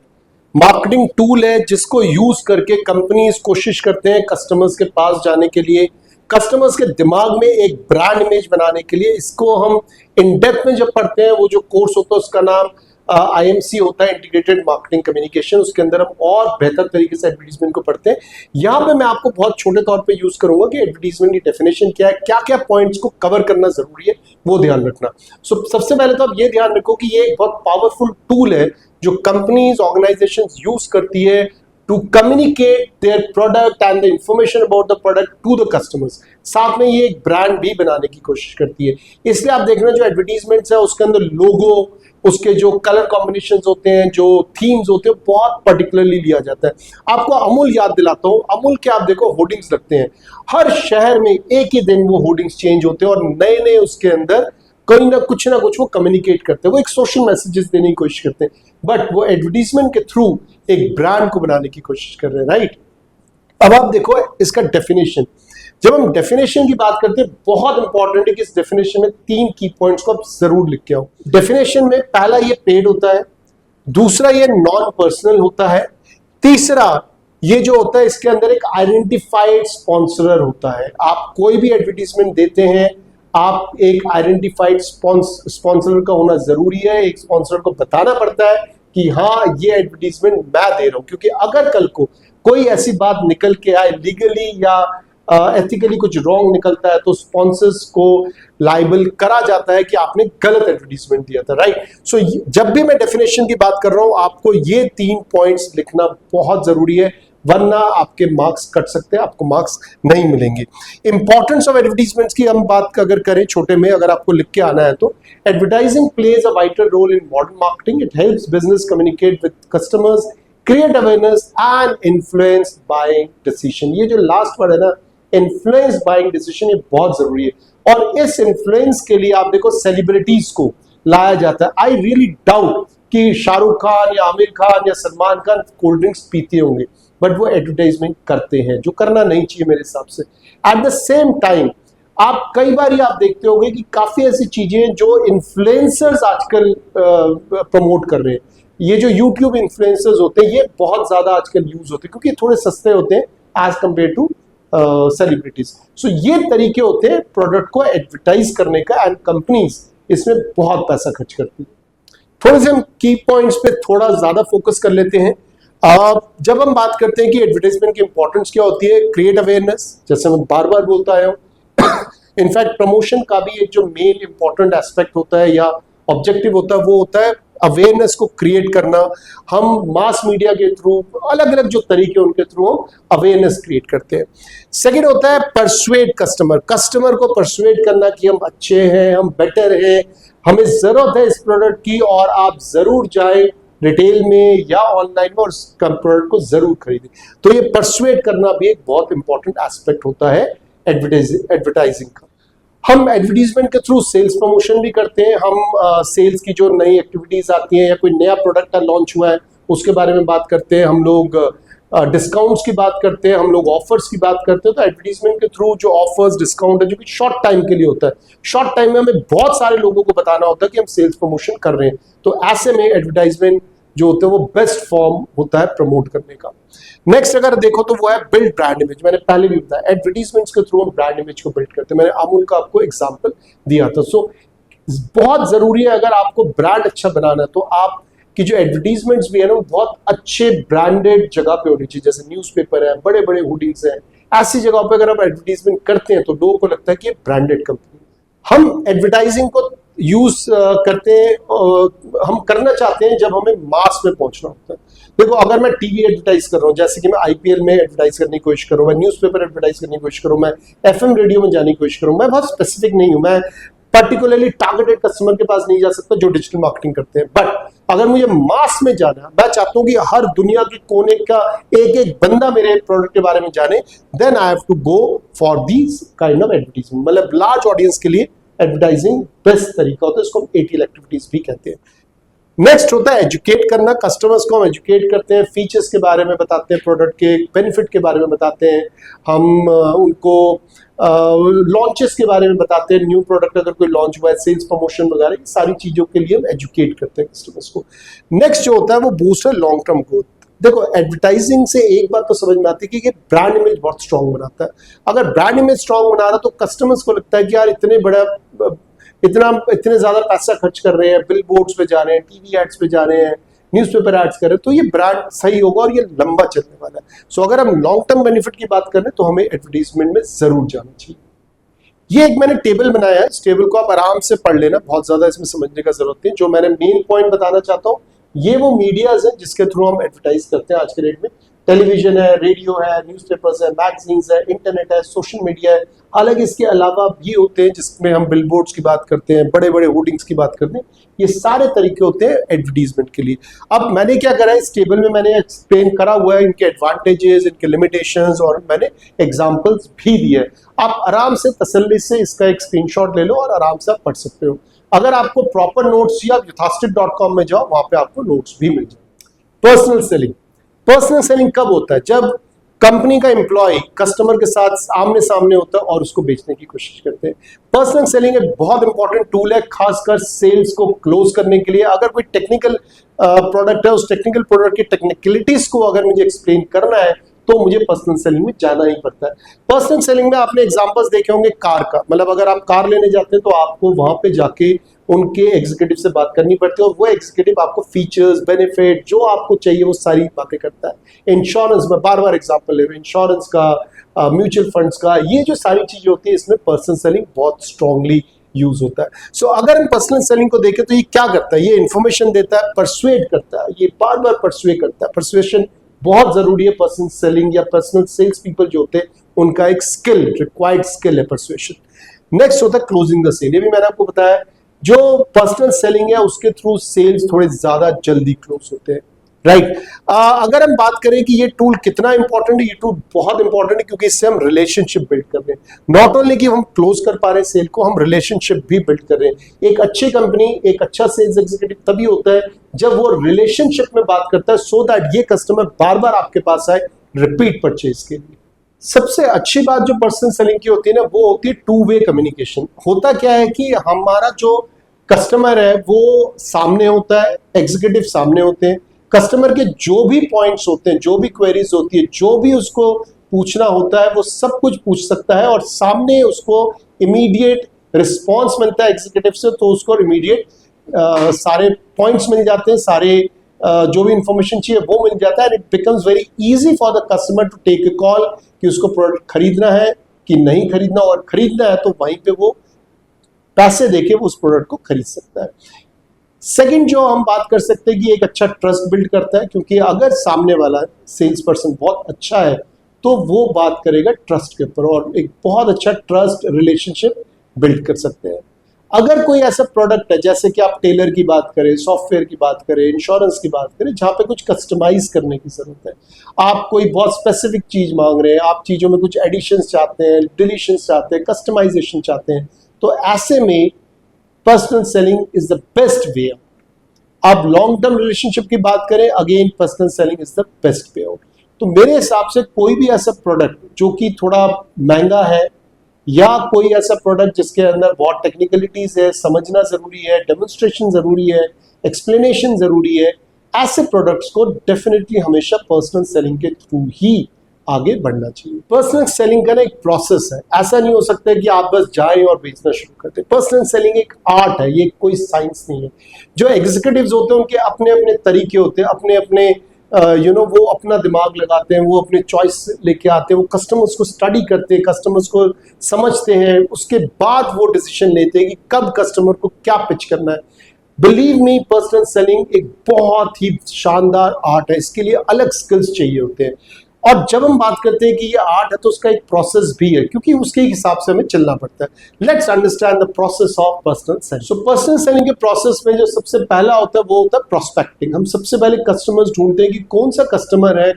मार्केटिंग टूल है, जिसको यूज करके कंपनीज कोशिश करते हैं कस्टमर्स के पास जाने के लिए, कस्टमर्स के दिमाग में एक ब्रांड इमेज बनाने के लिए। इसको हम इन डेप्थ में जब पढ़ते हैं, वो जो कोर्स होता है उसका नाम IMC होता है, इंटीग्रेटेड मार्केटिंग कम्युनिकेशन। उसके अंदर हम और बेहतर तरीके से एडवर्टीजमेंट को पढ़ते हैं। यहाँ पे मैं आपको बहुत छोटे तौर पे यूज करूंगा कि एडवर्टीजमेंट की डेफिनेशन क्या है, क्या क्या पॉइंट्स को कवर करना जरूरी है, वो ध्यान रखना। सो सबसे पहले तो आप ये ध्यान रखो कि ये एक बहुत पावरफुल टूल है जो कंपनीज ऑर्गेनाइजेशंस यूज करती है to communicate their product and the information about the product to the customers. साथ में ये एक ब्रांड भी बनाने की कोशिश करती है। इसलिए आप देख रहे हैं जो एडवर्टीजमेंट्स है उसके अंदर लोगो, उसके जो कलर कॉम्बिनेशंस होते हैं, जो थीम्स होते हैं, बहुत पर्टिकुलरली लिया जाता है। आपको अमूल याद दिलाता हूँ, अमूल के आप देखो होर्डिंग्स लगते हैं हर शहर में, एक ही दिन वो होर्डिंग्स चेंज होते हैं और नए नए उसके अंदर कहीं ना कुछ वो कम्युनिकेट करते हैं, वो एक सोशल मैसेजेस देने की कोशिश करते हैं, बट वो एडवर्टीजमेंट के थ्रू एक ब्रांड को बनाने की कोशिश कर रहे हैं, राइट। अब आप देखो इसका डेफिनेशन, जब हम डेफिनेशन की बात करते हैं बहुत इंपॉर्टेंट है कि इस डेफिनेशन में 3 की पॉइंट्स को आप जरूर लिख के आओ। डेफिनेशन में पहला ये पेड होता है, दूसरा ये नॉन पर्सनल होता है, तीसरा ये जो होता है इसके अंदर एक आइडेंटिफाइड स्पॉन्सरर होता है। आप कोई भी एडवर्टीजमेंट देते हैं, आप एक आइडेंटिफाइड स्पॉन्सरर का होना जरूरी है। एक स्पॉन्सर को बताना पड़ता है कि हाँ ये एडवर्टीजमेंट मैं दे रहा हूं, क्योंकि अगर कल को कोई ऐसी बात निकल के आए लीगली या एथिकली कुछ रॉन्ग निकलता है तो स्पॉन्सर्स को लाइबल करा जाता है कि आपने गलत एडवर्टीजमेंट दिया था, राइट। सो जब भी मैं डेफिनेशन की बात कर रहा हूं आपको ये 3 पॉइंट्स लिखना बहुत जरूरी है, वरना आपके मार्क्स कट सकते हैं, आपको मार्क्स नहीं मिलेंगे। इंपॉर्टेंस ऑफ एडवर्टीजमेंट्स की हम बात अगर करें छोटे में, अगर आपको लिख के आना है तो advertising plays a vital role in modern marketing. It helps business communicate with customers, create awareness and influence buying decision. ये जो लास्ट वर्ड है ना, इन्फ्लुएंस बाइंग डिसीजन, ये बहुत जरूरी है। और इस इन्फ्लुएंस के लिए आप देखो सेलिब्रिटीज को लाया जाता है। आई रियली डाउट कि शाहरुख खान या आमिर खान या सलमान खान कोल्ड ड्रिंक्स पीते होंगे, बट वो एडवर्टाइजमेंट करते हैं, जो करना नहीं चाहिए मेरे हिसाब से। एट द सेम टाइम आप कई बार आप देखते होंगे कि काफी ऐसी चीजें जो इन्फ्लुएंसर्स आजकल प्रमोट कर रहे हैं, ये जो यूट्यूब इन्फ्लुएंसर्स होते हैं ये बहुत ज्यादा आजकल यूज होते हैं क्योंकि थोड़े सस्ते होते हैं एज कंपेयर टू सेलिब्रिटीज। सो ये तरीके होते हैं प्रोडक्ट को एडवर्टाइज करने का, एंड कंपनीज इसमें बहुत पैसा खर्च करती है। थोड़े से हम की पॉइंट्स पे थोड़ा ज्यादा फोकस कर लेते हैं। जब हम बात करते हैं कि एडवर्टाइजमेंट की इंपॉर्टेंस क्या होती है, क्रिएट अवेयरनेस, जैसे मैं बार बार बोलता आया हूँ। इनफैक्ट प्रमोशन का भी एक जो मेन इंपॉर्टेंट एस्पेक्ट होता है या ऑब्जेक्टिव होता है वो होता है अवेयरनेस को क्रिएट करना। हम मास मीडिया के थ्रू, अलग अलग जो तरीके उनके थ्रू हम अवेयरनेस क्रिएट करते हैं। सेकंड होता है परसुएड कस्टमर, कस्टमर को परसुएड करना कि हम अच्छे हैं, हम बेटर हैं, हमें जरूरत है इस प्रोडक्ट की और आप जरूर जाए रिटेल में या ऑनलाइन में और इस प्रोडक्ट को जरूर खरीदें। तो ये परसुएड करना भी एक बहुत इंपॉर्टेंट एस्पेक्ट होता है एडवर्टाइजिंग का। हम एडवर्टीजमेंट के थ्रू सेल्स प्रमोशन भी करते हैं। हम सेल्स की जो नई एक्टिविटीज आती हैं या कोई नया प्रोडक्ट का लॉन्च हुआ है उसके बारे में बात करते हैं, हम लोग डिस्काउंट्स की बात करते हैं, हम लोग ऑफर्स की बात करते हैं। तो एडवर्टीजमेंट के थ्रू जो ऑफर्स डिस्काउंट है जो कि शॉर्ट टाइम के लिए होता है, शॉर्ट टाइम में हमें बहुत सारे लोगों को बताना होता है कि हम सेल्स प्रमोशन कर रहे हैं, तो ऐसे में एडवर्टाइजमेंट जो होता है वो बेस्ट फॉर्म होता है प्रमोट करने का। नेक्स्ट अगर देखो तो वो है बिल्ड ब्रांड इमेज। मैंने पहले भी बताया एडवर्टीजमेंट्स के थ्रू हम ब्रांड इमेज को बिल्ड करते हैं। मैंने अमूल का आपको एग्जांपल दिया था। सो बहुत जरूरी है अगर आपको ब्रांड अच्छा बनाना है तो आप कि जो एडवर्टीजमेंट्स भी है ना बहुत अच्छे ब्रांडेड जगह पे होनी चाहिए, जैसे न्यूज़पेपर है, बड़े बड़े होर्डिंग्स है, ऐसी जगह पे अगर आप एडवर्टीजमेंट करते हैं तो लोगों को लगता है कि ये ब्रांडेड कंपनी। हम एडवर्टाइजिंग को यूज करते हैं, हम करना चाहते हैं जब हमें मास में पहुंचना होता है। देखो अगर मैं टीवी एडवर्टाइज कर रहा हूँ, जैसे कि मैं आईपीएल में एडवर्टाइज करने की कोशिश करूँ, मैं न्यूज़पेपर एडवर्टाइज करने की कोशिश करूँ, मैं एफएम रेडियो में जाने की कोशिश करूँ, मैं बहुत स्पेसिफिक नहीं हूँ, मैं पर्टिकुलरली टारगेटेड कस्टमर के पास नहीं जा सकता जो डिजिटल मार्केटिंग करते हैं। बट अगर मुझे मास में जाना है, मैं चाहता हूँ कि हर दुनिया के कोने का एक एक बंदा मेरे प्रोडक्ट के बारे में जाने, then I have to go for these kind of advertisement. मतलब लार्ज ऑडियंस के लिए एडवर्टाइजिंग बेस्ट तरीका होता है, इसको हम एटीएल एक्टिविटीज भी कहते हैं। नेक्स्ट होता है एजुकेट करना। कस्टमर्स को हम एजुकेट करते हैं, फीचर्स के बारे में बताते हैं, प्रोडक्ट के बेनिफिट के बारे में बताते हैं, हम उनको लॉन्चेस के बारे में बताते हैं, न्यू प्रोडक्ट अगर कोई लॉन्च हुआ है, सेल्स प्रमोशन वगैरह सारी चीजों के लिए हम एजुकेट करते हैं कस्टमर्स को। नेक्स्ट जो होता है वो बूस्ट है लॉन्ग टर्म ग्रोथ। देखो एडवर्टाइजिंग से एक बात तो समझ में आती है कि ब्रांड इमेज बहुत स्ट्रांग बनाता है। अगर ब्रांड इमेज स्ट्रांग बना रहा तो कस्टमर्स को लगता है कि यार इतने ज्यादा पैसा खर्च कर रहे हैं, बिल बोर्ड्स पे जा रहे हैं, टीवी एड्स पे जा रहे हैं, न्यूज़पेपर एड्स कर रहे हैं, तो ये ब्रांड सही होगा और ये लंबा चलने वाला है। सो अगर हम लॉन्ग टर्म बेनिफिट की बात करें तो हमें एडवर्टीजमेंट में जरूर जाना चाहिए। ये एक मैंने टेबल बनाया है, इस टेबल को आप आराम से पढ़ लेना, बहुत ज्यादा इसमें समझने का जरूरत नहीं। जो मैंने मेन पॉइंट बताना चाहता हूँ ये वो मीडियाज है जिसके थ्रू हम एडवर्टाइज करते हैं आज के डेट में। टेलीविजन है, रेडियो है, न्यूज़पेपर्स है, मैगजीन्स है, इंटरनेट है, सोशल मीडिया है। अलग इसके अलावा भी होते हैं जिसमें हम बिलबोर्ड्स की बात करते हैं, बड़े बड़े होर्डिंग्स की बात करते हैं। ये सारे तरीके होते हैं एडवर्टीजमेंट के लिए। अब मैंने क्या करा है, इस टेबल में मैंने एक्सप्लेन करा हुआ है इनके एडवांटेजेस, इनके लिमिटेशंस, और मैंने एग्जांपल्स भी दिए हैं। आप आराम से तसल्ली से इसका एक स्क्रीनशॉट ले लो और आराम से आप पढ़ सकते हो। अगर आपको प्रॉपर नोट्स या ythastic.com में जाओ, वहां पे आपको नोट्स भी मिल जाए। पर्सनल सेलिंग, पर्सनल सेलिंग कब होता है? जब कंपनी का एम्प्लॉय कस्टमर के साथ आमने सामने होता है और उसको बेचने की कोशिश करते हैं। पर्सनल सेलिंग एक बहुत इंपॉर्टेंट टूल है, खासकर सेल्स को क्लोज करने के लिए। अगर कोई टेक्निकल प्रोडक्ट है, उस टेक्निकल प्रोडक्ट की टेक्निकलिटीज को अगर मुझे एक्सप्लेन करना है तो मुझे पर्सनल सेलिंग में जाना ही पड़ता है। पर्सनल सेलिंग में आपने एग्जांपल्स देखे होंगे कार का, मतलब अगर आप कार लेने जाते हैं तो आपको वहां पे जाके उनके एग्जीक्यूटिव से बात करनी पड़ती है और वो एग्जीक्यूटिव आपको फीचर्स, बेनिफिट जो आपको चाहिए वो सारी बातें करता है। इंश्योरेंस में बार बार एग्जांपल ले रहे हैं, इंश्योरेंस का, म्यूचुअल फंड्स का, ये जो सारी चीजें होती है इसमें पर्सनल सेलिंग बहुत स्ट्रांगली यूज होता है। सो अगर हम पर्सनल सेलिंग को देखें तो ये क्या करता है? ये इन्फॉर्मेशन देता है, परसुएड करता है, ये बार बार परसुएड करता है। परसुएशन बहुत जरूरी है। पर्सनल सेलिंग या पर्सनल सेल्स पीपल जो होते हैं उनका एक स्किल, रिक्वायर्ड स्किल है परसुएशन। नेक्स्ट होता है क्लोजिंग द सेल। ये भी मैंने आपको बताया, जो पर्सनल सेलिंग है उसके थ्रू सेल्स थोड़े ज्यादा जल्दी क्लोज होते हैं, राइट। अगर हम बात करें कि ये टूल कितना इंपॉर्टेंट है, ये टूल बहुत इंपॉर्टेंट है क्योंकि इससे हम रिलेशनशिप बिल्ड कर रहे हैं। नॉट ओनली कि हम क्लोज कर पा रहे हैं सेल को, हम रिलेशनशिप भी बिल्ड कर रहे हैं। एक अच्छी कंपनी, एक अच्छा सेल्स एग्जीक्यूटिव तभी होता है जब वो रिलेशनशिप में बात करता है, सो दैट ये कस्टमर बार बार आपके पास आए रिपीट परचेज के लिए। सबसे अच्छी बात जो पर्सनल सेलिंग की होती है ना, वो होती है टू वे कम्युनिकेशन। होता क्या है कि हमारा जो कस्टमर है वो सामने होता है, एग्जीक्यूटिव सामने होते हैं, कस्टमर के जो भी पॉइंट्स होते हैं, जो भी क्वेरीज होती है, जो भी उसको पूछना होता है वो सब कुछ पूछ सकता है और सामने उसको इमीडिएट रिस्पॉन्स मिलता है एग्जीक्यूटिव से, तो उसको इमीडिएट सारे पॉइंट्स मिल जाते हैं, सारे जो भी इंफॉर्मेशन चाहिए वो मिल जाता है। And it becomes very easy for the customer to take a call कि उसको प्रोडक्ट खरीदना है कि नहीं खरीदना, और खरीदना है तो वहीं पे वो पैसे देके वो उस प्रोडक्ट को खरीद सकता है। सेकंड जो हम बात कर सकते हैं कि एक अच्छा ट्रस्ट बिल्ड करता है, क्योंकि अगर सामने वाला सेल्स पर्सन बहुत अच्छा है तो वो बात करेगा ट्रस्ट के ऊपर और एक बहुत अच्छा ट्रस्ट रिलेशनशिप बिल्ड कर सकते हैं। अगर कोई ऐसा प्रोडक्ट है, जैसे कि आप टेलर की बात करें, सॉफ्टवेयर की बात करें, इंश्योरेंस की बात करें, जहाँ पे कुछ कस्टमाइज करने की जरूरत है, आप कोई बहुत स्पेसिफिक चीज मांग रहे हैं, आप चीजों में कुछ एडिशंस चाहते हैं, डिलीशंस चाहते हैं, कस्टमाइजेशन चाहते हैं, तो ऐसे में personal selling is the best way. आप लॉन्ग टर्म रिलेशनशिप की बात करें, again personal selling is the best way out. तो मेरे हिसाब से कोई भी ऐसा प्रोडक्ट जो कि थोड़ा महंगा है या कोई ऐसा प्रोडक्ट जिसके अंदर बहुत टेक्निकलिटीज है, समझना जरूरी है, डेमोन्स्ट्रेशन जरूरी है, एक्सप्लेनेशन जरूरी है, ऐसे प्रोडक्ट्स को डेफिनेटली हमेशा पर्सनल सेलिंग के थ्रू ही आगे बढ़ना चाहिए। पर्सनल सेलिंग का ना एक प्रोसेस है, ऐसा नहीं हो सकता है कि आप बस जाएं और बेचना शुरू कर दें। पर्सनल सेलिंग एक आर्ट है, ये कोई साइंस नहीं है। जो एग्जीक्यूटिव्स होते हैं उनके अपने अपने तरीके होते हैं, अपने अपने वो अपना दिमाग लगाते हैं, वो अपने चॉइस लेके आते हैं, वो कस्टमर्स को स्टडी करते हैं, कस्टमर्स को समझते हैं, उसके बाद वो डिसीजन लेते हैं कि कब कस्टमर को क्या पिच करना है। बिलीव मी, पर्सनल सेलिंग एक बहुत ही शानदार आर्ट है, इसके लिए अलग स्किल्स चाहिए होते हैं। और जब हम बात करते हैं कि ये आर्ट है तो उसका एक प्रोसेस भी है, क्योंकि उसके हिसाब से हमें चलना पड़ता है। Let's understand the process of personal selling. So personal selling के प्रोसेस में जो सबसे पहला होता है वो होता है प्रोस्पेक्टिंग। हम सबसे पहले कस्टमर्स ढूंढते हैं कि कौन सा कस्टमर है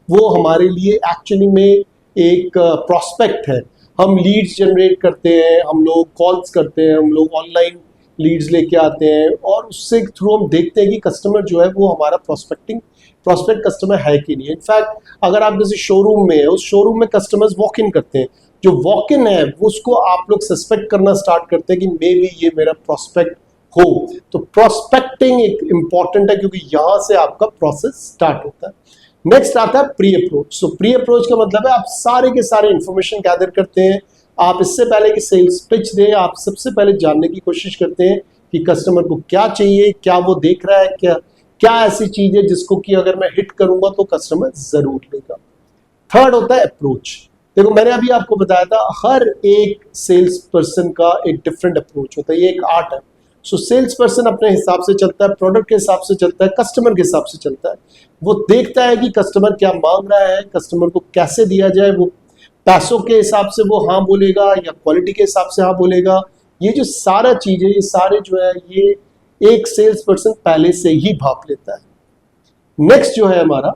वो हमारे लिए एक्चुअली में एक प्रोस्पेक्ट है। हम लीड्स जनरेट करते हैं, हम लोग कॉल्स करते हैं, हम लोग ऑनलाइन लीड्स लेके आते हैं और उससे थ्रू हम देखते हैं कि कस्टमर जो है वो हमारा प्रोस्पेक्ट कस्टमर है कि नहीं। इनफैक्ट अगर आप किसी शोरूम में है, उस शोरूम में कस्टमर्स वॉक इन करते हैं, जो वॉक इन है वो उसको आप लोग सस्पेक्ट करना स्टार्ट करते हैं कि मे बी ये मेरा प्रोस्पेक्ट हो। तो प्रोस्पेक्टिंग एक इंपॉर्टेंट है क्योंकि यहां से आपका प्रोसेस स्टार्ट होता है। नेक्स्ट आता है प्री अप्रोच। सो प्री अप्रोच का मतलब है आप सारे के सारे इंफॉर्मेशन गैदर करते हैं। आप इससे पहले कि सेल्स पिच दें, आप सबसे पहले जानने की कोशिश करते हैं कि कस्टमर को क्या चाहिए, क्या वो देख रहा है, क्या ऐसी चीज है जिसको कि अगर मैं हिट करूंगा तो कस्टमर जरूर लेगा। थर्ड होता है अप्रोच। देखो मैंने अभी आपको बताया था हर एक सेल्स पर्सन का एक डिफरेंट अप्रोच होता है, ये एक आर्ट है। सो सेल्स पर्सन अपने हिसाब से चलता है, प्रोडक्ट के हिसाब से चलता है, कस्टमर के हिसाब से चलता है। वो देखता है कि कस्टमर क्या मांग रहा है, कस्टमर को कैसे दिया जाए। वो पैसों के हिसाब से वो हाँ बोलेगा या क्वालिटी के हिसाब से हाँ बोलेगा। ये जो सारा चीज है, ये सारे जो है, ये एक सेल्स पर्सन पहले से ही भाप लेता है। नेक्स्ट जो है हमारा,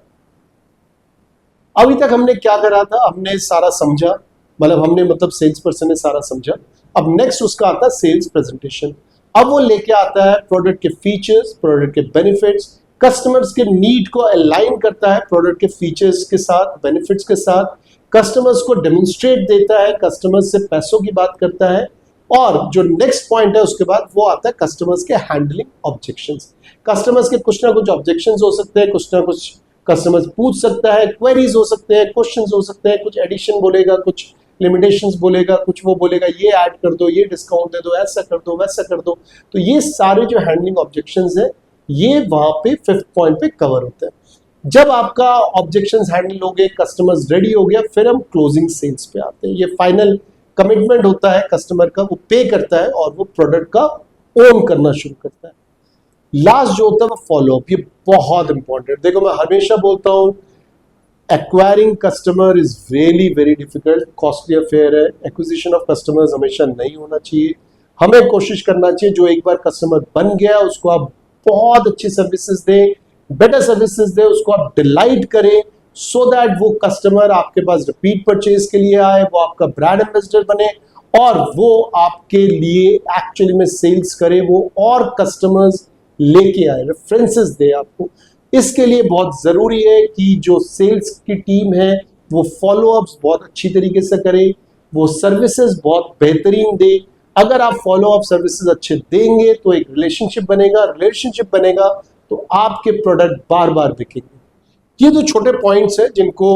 अभी तक हमने क्या करा था, हमने सारा समझा, मतलब सेल्स पर्सन ने सारा समझा। अब नेक्स्ट उसका आता है सेल्स प्रेजेंटेशन। अब वो लेके आता है प्रोडक्ट के फीचर्स, प्रोडक्ट के बेनिफिट्स, कस्टमर्स के नीड को अलाइन करता है प्रोडक्ट के फीचर्स के साथ, बेनिफिट्स के साथ, कस्टमर्स को डेमोन्स्ट्रेट देता है, कस्टमर्स से पैसों की बात करता है। और जो नेक्स्ट पॉइंट है उसके बाद वो आता है कस्टमर्स के हैंडलिंग ऑब्जेक्शंस। कस्टमर्स के कुछ ना कुछ ऑब्जेक्शंस हो सकते हैं, कुछ ना कुछ कस्टमर्स पूछ सकता है, क्वेरीज हो सकते हैं, क्वेश्चंस हो सकते हैं, कुछ एडिशन बोलेगा, कुछ लिमिटेशंस बोलेगा, कुछ वो बोलेगा ये ऐड कर दो, ये डिस्काउंट दे दो, ऐसा कर दो, वैसा कर दो। तो ये सारे जो हैंडलिंग ऑब्जेक्शंस है, ये वहां पे 5th पॉइंट पे कवर होते हैं। जब आपका ऑब्जेक्शंस हैंडल हो गए, कस्टमर्स रेडी हो गया, फिर हम क्लोजिंग सेल्स पे आते हैं। ये फाइनल कमिटमेंट होता है कस्टमर का, वो पे करता है और वो प्रोडक्ट का ओन करना शुरू करता है। लास्ट जो होता है वो फॉलोअप। ये बहुत इंपॉर्टेंट। देखो, मैं हमेशा बोलता हूं, acquiring customer is really very difficult, costly affair है। एक्विजिशन ऑफ कस्टमर्स हमेशा नहीं होना चाहिए। हमें कोशिश करना चाहिए, जो एक बार कस्टमर बन गया उसको आप बहुत अच्छी सर्विसेज दें, बेटर सर्विसेज दें, उसको आप डिलाइट करें, सो दैट वो कस्टमर आपके पास रिपीट परचेज के लिए आए, वो आपका ब्रांड एम्बेसडर बने और वो आपके लिए एक्चुअली में सेल्स करे, वो और कस्टमर्स लेके आए, रेफरेंसेस दे आपको। इसके लिए बहुत जरूरी है कि जो सेल्स की टीम है वो फॉलोअप्स बहुत अच्छी तरीके से करे, वो सर्विसेज बहुत बेहतरीन दे। अगर आप फॉलोअप सर्विसेज अच्छे देंगे तो एक रिलेशनशिप बनेगा, रिलेशनशिप बनेगा तो आपके प्रोडक्ट बार बार बिकेंगे। ये दो छोटे पॉइंट्स हैं जिनको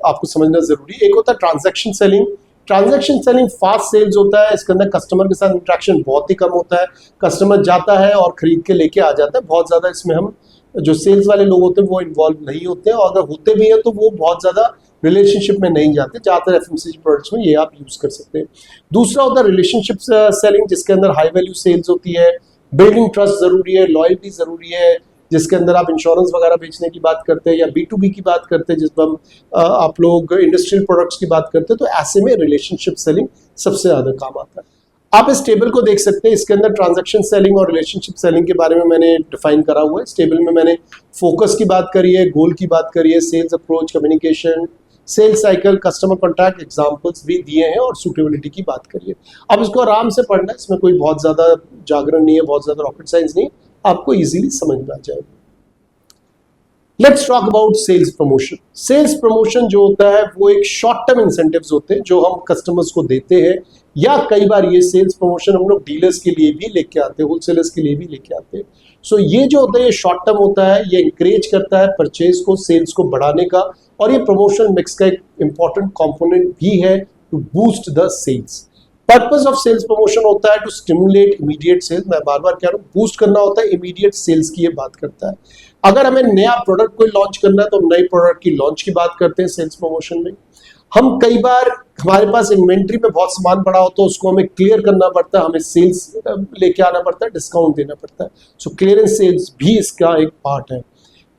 आपको समझना जरूरी है। एक होता है transaction selling. Transaction selling fast sales होता है, इसके अंदर कस्टमर के साथ इंटरेक्शन बहुत ही कम होता है। कस्टमर जाता है और खरीद के लेके आ जाता है। बहुत ज्यादा इसमें हम जो सेल्स वाले लोग होते हैं वो इन्वॉल्व नहीं होते हैं, और अगर होते भी हैं तो वो बहुत ज्यादा रिलेशनशिप में नहीं जाते। ज्यादातर एफएमसीजी प्रोडक्ट्स में ये आप यूज कर सकते हैं। दूसरा होता है रिलेशनशिप सेलिंग, जिसके अंदर हाई वैल्यू सेल्स होती है, बिल्डिंग ट्रस्ट जरूरी है, लॉयल्टी जरूरी है, जिसके अंदर आप इंश्योरेंस वगैरह बेचने की बात करते हैं या B2B की बात करते हैं, जिसमें हम आप लोग इंडस्ट्रियल प्रोडक्ट्स की बात करते हैं। तो ऐसे में रिलेशनशिप सेलिंग सबसे ज्यादा काम आता है। आप इस टेबल को देख सकते हैं, इसके अंदर ट्रांजैक्शन सेलिंग और रिलेशनशिप सेलिंग के बारे में मैंने डिफाइन करा हुआ है। इस टेबल में मैंने फोकस की बात करी है, गोल की बात करी है, sales approach, communication, sales cycle, customer contact examples भी दिए हैं और सूटेबिलिटी की बात करिए। अब इसको आराम से पढ़ना है, इसमें कोई बहुत ज्यादा जागरण नहीं है, बहुत ज्यादा रॉकेट साइंस नहीं, आपको इजीली समझ में आ जाएगा। Let's talk about sales promotion. Sales promotion जो होता है वो एक शॉर्ट टर्म इंसेंटिव्स होते हैं जो हम कस्टमर्स को देते हैं, या कई बार ये सेल्स प्रमोशन हम लोग डीलर्स के लिए भी लेके आते हैं, होलसेलर्स के लिए भी लेके आते हैं। सो ये जो होता है ये शॉर्ट टर्म होता है, ये इंकरेज करता है परचेज को, सेल्स को बढ़ाने का, और ये प्रमोशन मिक्स का एक इंपॉर्टेंट कंपोनेंट भी है to boost the sales. Purpose of sales promotion होता है टू स्टिमुलेट इमीडिएट सेल्स। मैं बार बार कह रहा हूँ, बूस्ट करना होता है, इमीडिएट सेल्स की ये बात करता है। अगर हमें नया प्रोडक्ट कोई लॉन्च करना है तो हम नए प्रोडक्ट की लॉन्च की बात करते हैं सेल्स प्रमोशन में। हम कई बार हमारे पास इन्वेंट्री में बहुत सामान पड़ा हो तो उसको हमें क्लियर करना पड़ता है, हमें सेल्स लेके आना पड़ता है, डिस्काउंट देना पड़ता है। सो क्लियरेंस सेल्स भी इसका एक पार्ट है।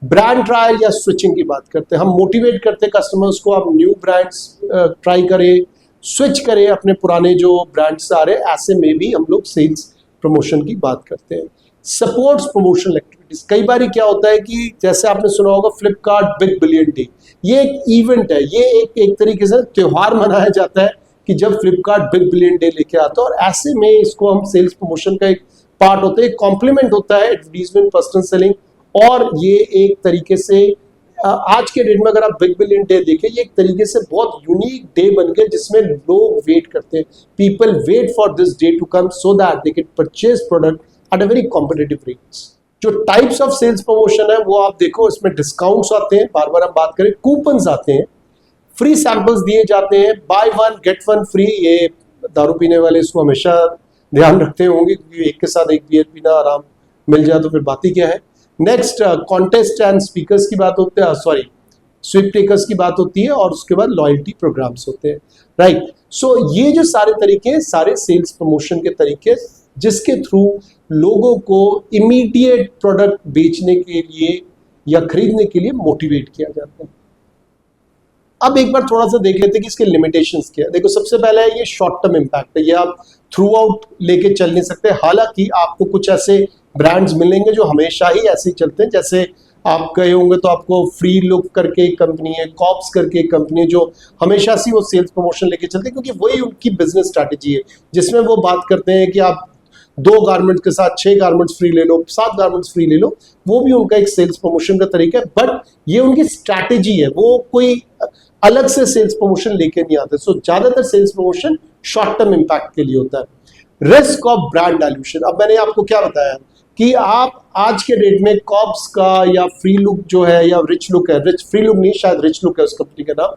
ब्रांड ट्रायल या स्विचिंग की बात करते हैं, हम मोटिवेट करते हैं कस्टमर्स को, आप न्यू ब्रांड्स ट्राई करें, स्विच करें अपने पुराने जो ब्रांड्स आ रहे हैं। ऐसे में भी हम लोग सेल्स प्रमोशन की बात करते हैं। सपोर्ट्स प्रमोशनल एक्टिविटीज, कई बार क्या होता है कि जैसे आपने सुना होगा फ्लिपकार्ट बिग बिलियन डे, ये एक इवेंट है, ये एक तरीके से त्योहार मनाया जाता है कि जब फ्लिपकार्ट बिग बिलियन डे लेके आता है, और ऐसे में इसको हम सेल्स प्रमोशन का एक पार्ट होता है, एक कॉम्प्लीमेंट होता है एडवर्टीजमेंट, पर्सनल सेलिंग। और ये एक तरीके से आज के डेट में अगर आप बिग बिलियन डे देखें, ये एक तरीके से बहुत यूनिक डे बन गया जिसमें लोग वेट करते हैं, people wait for this day to come so that they can purchase product at a very competitive rates. जो टाइप्स ऑफ सेल्स प्रमोशन है वो आप देखो, इसमें डिस्काउंट्स आते हैं, बार बार हम बात करें, कूपन्स आते हैं, फ्री सैंपल्स दिए जाते हैं, by one get one free. ये दारू पीने वाले इसको हमेशा ध्यान रखते होंगे क्योंकि एक के साथ एक बियर पीना आराम मिल जाए तो फिर बात ही क्या है। नेक्स्ट कॉन्टेस्ट एंड स्पीकर्स की बात होती है, सॉरी स्वीप टेकर्स की बात होती है, और उसके बाद लॉयल्टी प्रोग्राम्स होते हैं, राइट। सो ये जो सारे तरीके हैं, सारे सेल्स प्रमोशन के तरीके जिसके थ्रू लोगों को इमीडिएट प्रोडक्ट बेचने के लिए या खरीदने के लिए मोटिवेट किया जाता है। अब एक बार थोड़ा सा देख लेते हैं कि इसके लिमिटेशंस क्या है। देखो, सबसे पहला है ये शॉर्ट टर्म इम्पैक्ट है, ये आप थ्रू आउट लेके चल नहीं सकते। हालांकि आपको कुछ ऐसे ब्रांड्स मिलेंगे जो हमेशा ही ऐसे ही चलते हैं, जैसे आप गए होंगे तो आपको फ्री लुक करके एक कंपनी है, कॉप्स करके एक कंपनी है, जो हमेशा से वो सेल्स प्रमोशन लेके चलते हैं, क्योंकि वही उनकी बिजनेस स्ट्रैटेजी है, जिसमें वो बात करते हैं कि आप 2 गारमेंट्स के साथ 6 गारमेंट्स फ्री ले लो, 7 गारमेंट्स फ्री ले लो। वो भी उनका एक सेल्स प्रमोशन का तरीका है, बट ये उनकी स्ट्रैटेजी है, वो कोई अलग से सेल्स प्रमोशन लेके नहीं आते। सो ज्यादातर sales promotion short term impact के लिए होता है। रिस्क ऑफ ब्रांड डाइल्यूशन, अब मैंने आपको क्या बताया कि आप आज के डेट में कॉप्स का या फ्री लुक जो है या रिच लुक है, रिच फ्री लुक नहीं, शायद रिच लुक है उस कंपनी का नाम,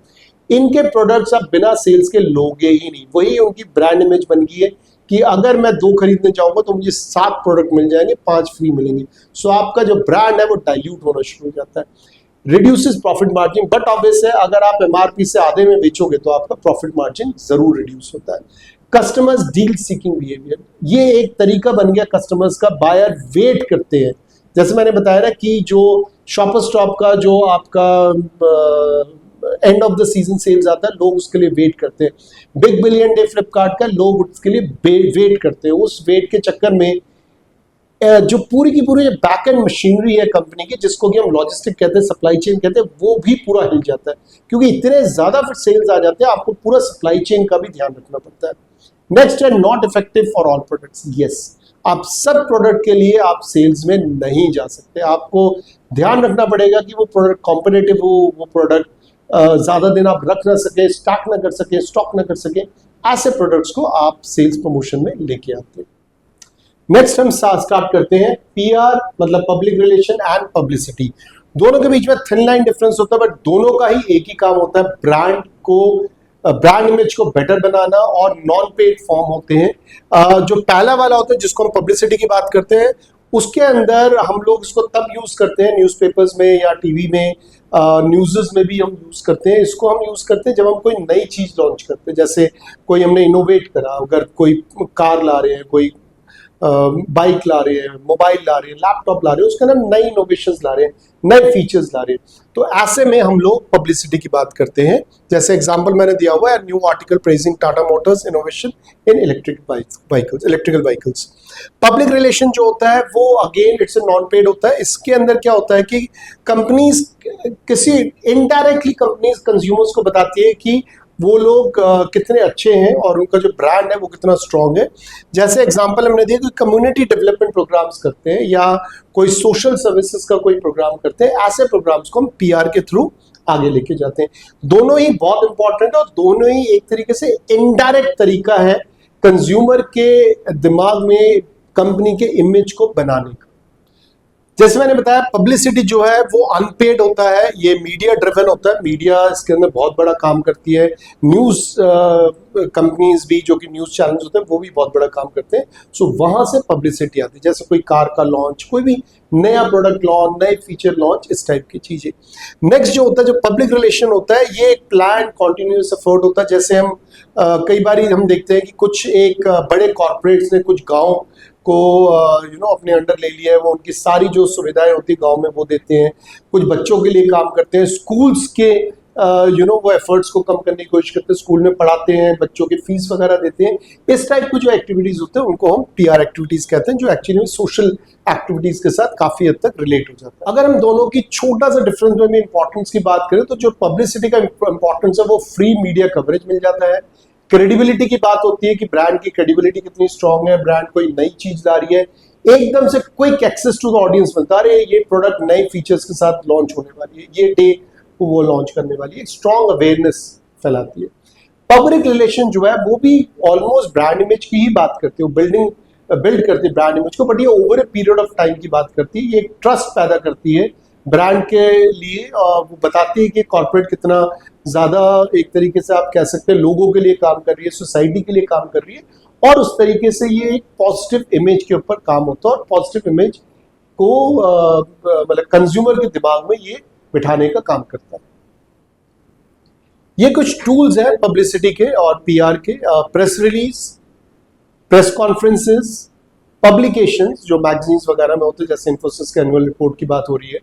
इनके प्रोडक्ट्स आप बिना सेल्स के लोगे ही नहीं। वही उनकी ब्रांड इमेज बन गई है कि अगर मैं 2 खरीदने जाऊंगा तो मुझे 7 प्रोडक्ट मिल जाएंगे, 5 फ्री मिलेंगे। सो आपका जो ब्रांड है वो डाइल्यूट होना शुरू हो जाता है। Reduces profit margin, but obvious है अगर आप एमआरपी से आधे में बेचोगे तो आपका प्रॉफिट मार्जिन जरूर रिड्यूस होता है। कस्टमर्स डील सीकिंग बिहेवियर, ये एक तरीका बन गया कस्टमर्स का, बायर वेट करते हैं। जैसे मैंने बताया ना कि जो शॉपर स्टॉप का जो आपका end of the season sales आता है, लोग उसके लिए वेट करते हैं। बिग बिलियन डे फ्लिपकार्ट का, लोग उसके लिए वेट करते हैं। उस वेट के चक्कर में जो पूरी की पूरी बैक एंड मशीनरी है कंपनी की, जिसको कि हम लॉजिस्टिक कहते हैं, सप्लाई चेन कहते हैं, वो भी पूरा हिल जाता है, क्योंकि इतने ज्यादा फिर सेल्स आ जाते हैं, आपको पूरा सप्लाई चेन का भी ध्यान रखना पड़ता है। नेक्स्ट है not effective for all products. Yes, आप सब प्रोडक्ट के लिए आप सेल्स में नहीं जा सकते। आपको ध्यान रखना पड़ेगा कि वो प्रोडक्ट कॉम्पिटिटिव हो, वो प्रोडक्ट ज्यादा दिन आप रख ना सके, स्टॉक ना कर सके, स्टॉक ना कर सके, ऐसे प्रोडक्ट्स को आप सेल्स प्रमोशन में लेके आते हैं। नेक्स्ट हम स्टार्ट करते हैं पीआर, मतलब पब्लिक रिलेशन एंड पब्लिसिटी। दोनों के बीच में थिन लाइन डिफरेंस होता है, बट दोनों का ही एक ही काम होता है, ब्रांड इमेज को बेटर बनाना, और नॉन पेड फॉर्म होते हैं। जो पहला वाला होता है जिसको हम पब्लिसिटी की बात करते हैं, उसके अंदर हम लोग इसको तब यूज करते हैं न्यूज़पेपर्स में या टीवी में, न्यूज़ में भी हम यूज करते हैं। इसको हम यूज करते हैं जब हम कोई नई चीज लॉन्च करते हैं, जैसे कोई हमने इनोवेट करा, अगर कोई कार ला रहे हैं, कोई बाइक ला रहे हैं, मोबाइल ला रहे हैं, लैपटॉप ला रहे हैं, उसके अंदर नई इनोवेशंस ला रहे हैं, नए फीचर्स ला रहे हैं, तो ऐसे में हम लोग पब्लिसिटी की बात करते हैं। जैसे एग्जांपल मैंने दिया हुआ है, new article praising Tata Motors innovation in electrical vehicles. Public relation जो होता है वो again it's a non paid होता है। इसके अंदर क्या होता है कि कंपनीज किसी इनडायरेक्टली कंपनीज कंज्यूमर्स को बताती है कि वो लोग कितने अच्छे हैं और उनका जो ब्रांड है वो कितना स्ट्रांग है। जैसे एग्जांपल हमने दिया कि कम्युनिटी डेवलपमेंट प्रोग्राम्स करते हैं या कोई सोशल सर्विसेज का कोई प्रोग्राम करते हैं, ऐसे प्रोग्राम्स को हम पीआर के थ्रू आगे लेके जाते हैं। दोनों ही बहुत इंपॉर्टेंट है और दोनों ही एक तरीके से इनडायरेक्ट तरीका है कंज्यूमर के दिमाग में कंपनी के इमेज को बनाने का। जैसे मैंने बताया, पब्लिसिटी जो है वो अनपेड होता है, ये मीडिया ड्रिवन होता है, मीडिया इसके अंदर बहुत बड़ा काम करती है। न्यूज़ कंपनीज भी, जो कि न्यूज़ चैनल्स होते हैं, वो भी बहुत बड़ा काम करते हैं। सो वहां से पब्लिसिटी आती है, जैसे कोई कार का लॉन्च, कोई भी नया प्रोडक्ट लॉन्च, नए फीचर लॉन्च, इस टाइप की चीजें। नेक्स्ट जो होता है, जो पब्लिक रिलेशन होता है, ये एक प्लान कॉन्टिन्यूस एफर्ट होता है। जैसे हम कई बार हम देखते हैं कि कुछ एक बड़े कॉर्पोरेट्स ने कुछ गाँव को अपने अंडर ले लिया है, वो उनकी सारी जो सुविधाएं होती है गांव में वो देते हैं। कुछ बच्चों के लिए काम करते हैं, स्कूल्स के वो एफर्ट्स को कम करने की कोशिश करते हैं, स्कूल में पढ़ाते हैं, बच्चों की फीस वगैरह देते हैं। इस टाइप की जो एक्टिविटीज होते हैं उनको हम पीआर एक्टिविटीज कहते हैं, जो एक्चुअली सोशल एक्टिविटीज के साथ काफी हद तक रिलेट हो जाता है। अगर हम दोनों की छोटा सा डिफरेंस में इंपॉर्टेंस की बात करें, तो जो पब्लिसिटी का इंपॉर्टेंस है वो फ्री मीडिया कवरेज मिल जाता है। क्रेडिबिलिटी की बात होती है कि ब्रांड की क्रेडिबिलिटी कितनी स्ट्रांग है, ब्रांड कोई नई चीज ला रही है, एकदम से quick access to the audience मिलता है, ये प्रोडक्ट नए फीचर्स के साथ लॉन्च होने वाली है, ये डे को वो लॉन्च करने वाली है, स्ट्रांग अवेयरनेस फैलाती है। पब्लिक रिलेशन जो है वो भी ऑलमोस्ट ब्रांड इमेज की ही बात करती है, बिल्ड करती है ब्रांड इमेज को, बट ये over a period of time की बात करती है। ये एक ट्रस्ट पैदा करती है ब्रांड के लिए, वो बताती है कि कॉर्पोरेट कितना ज्यादा एक तरीके से आप कह सकते हैं लोगों के लिए काम कर रही है, सोसाइटी के लिए काम कर रही है, और उस तरीके से ये एक पॉजिटिव इमेज के ऊपर काम होता है और पॉजिटिव इमेज को मतलब कंज्यूमर के दिमाग में ये बिठाने का काम करता है। ये कुछ टूल्स हैं पब्लिसिटी के और पीआर के, press release, press conferences, publications जो मैगजीन्स वगैरह में होते हैं, जैसे इन्फोसिस के एनुअल रिपोर्ट की बात हो रही है,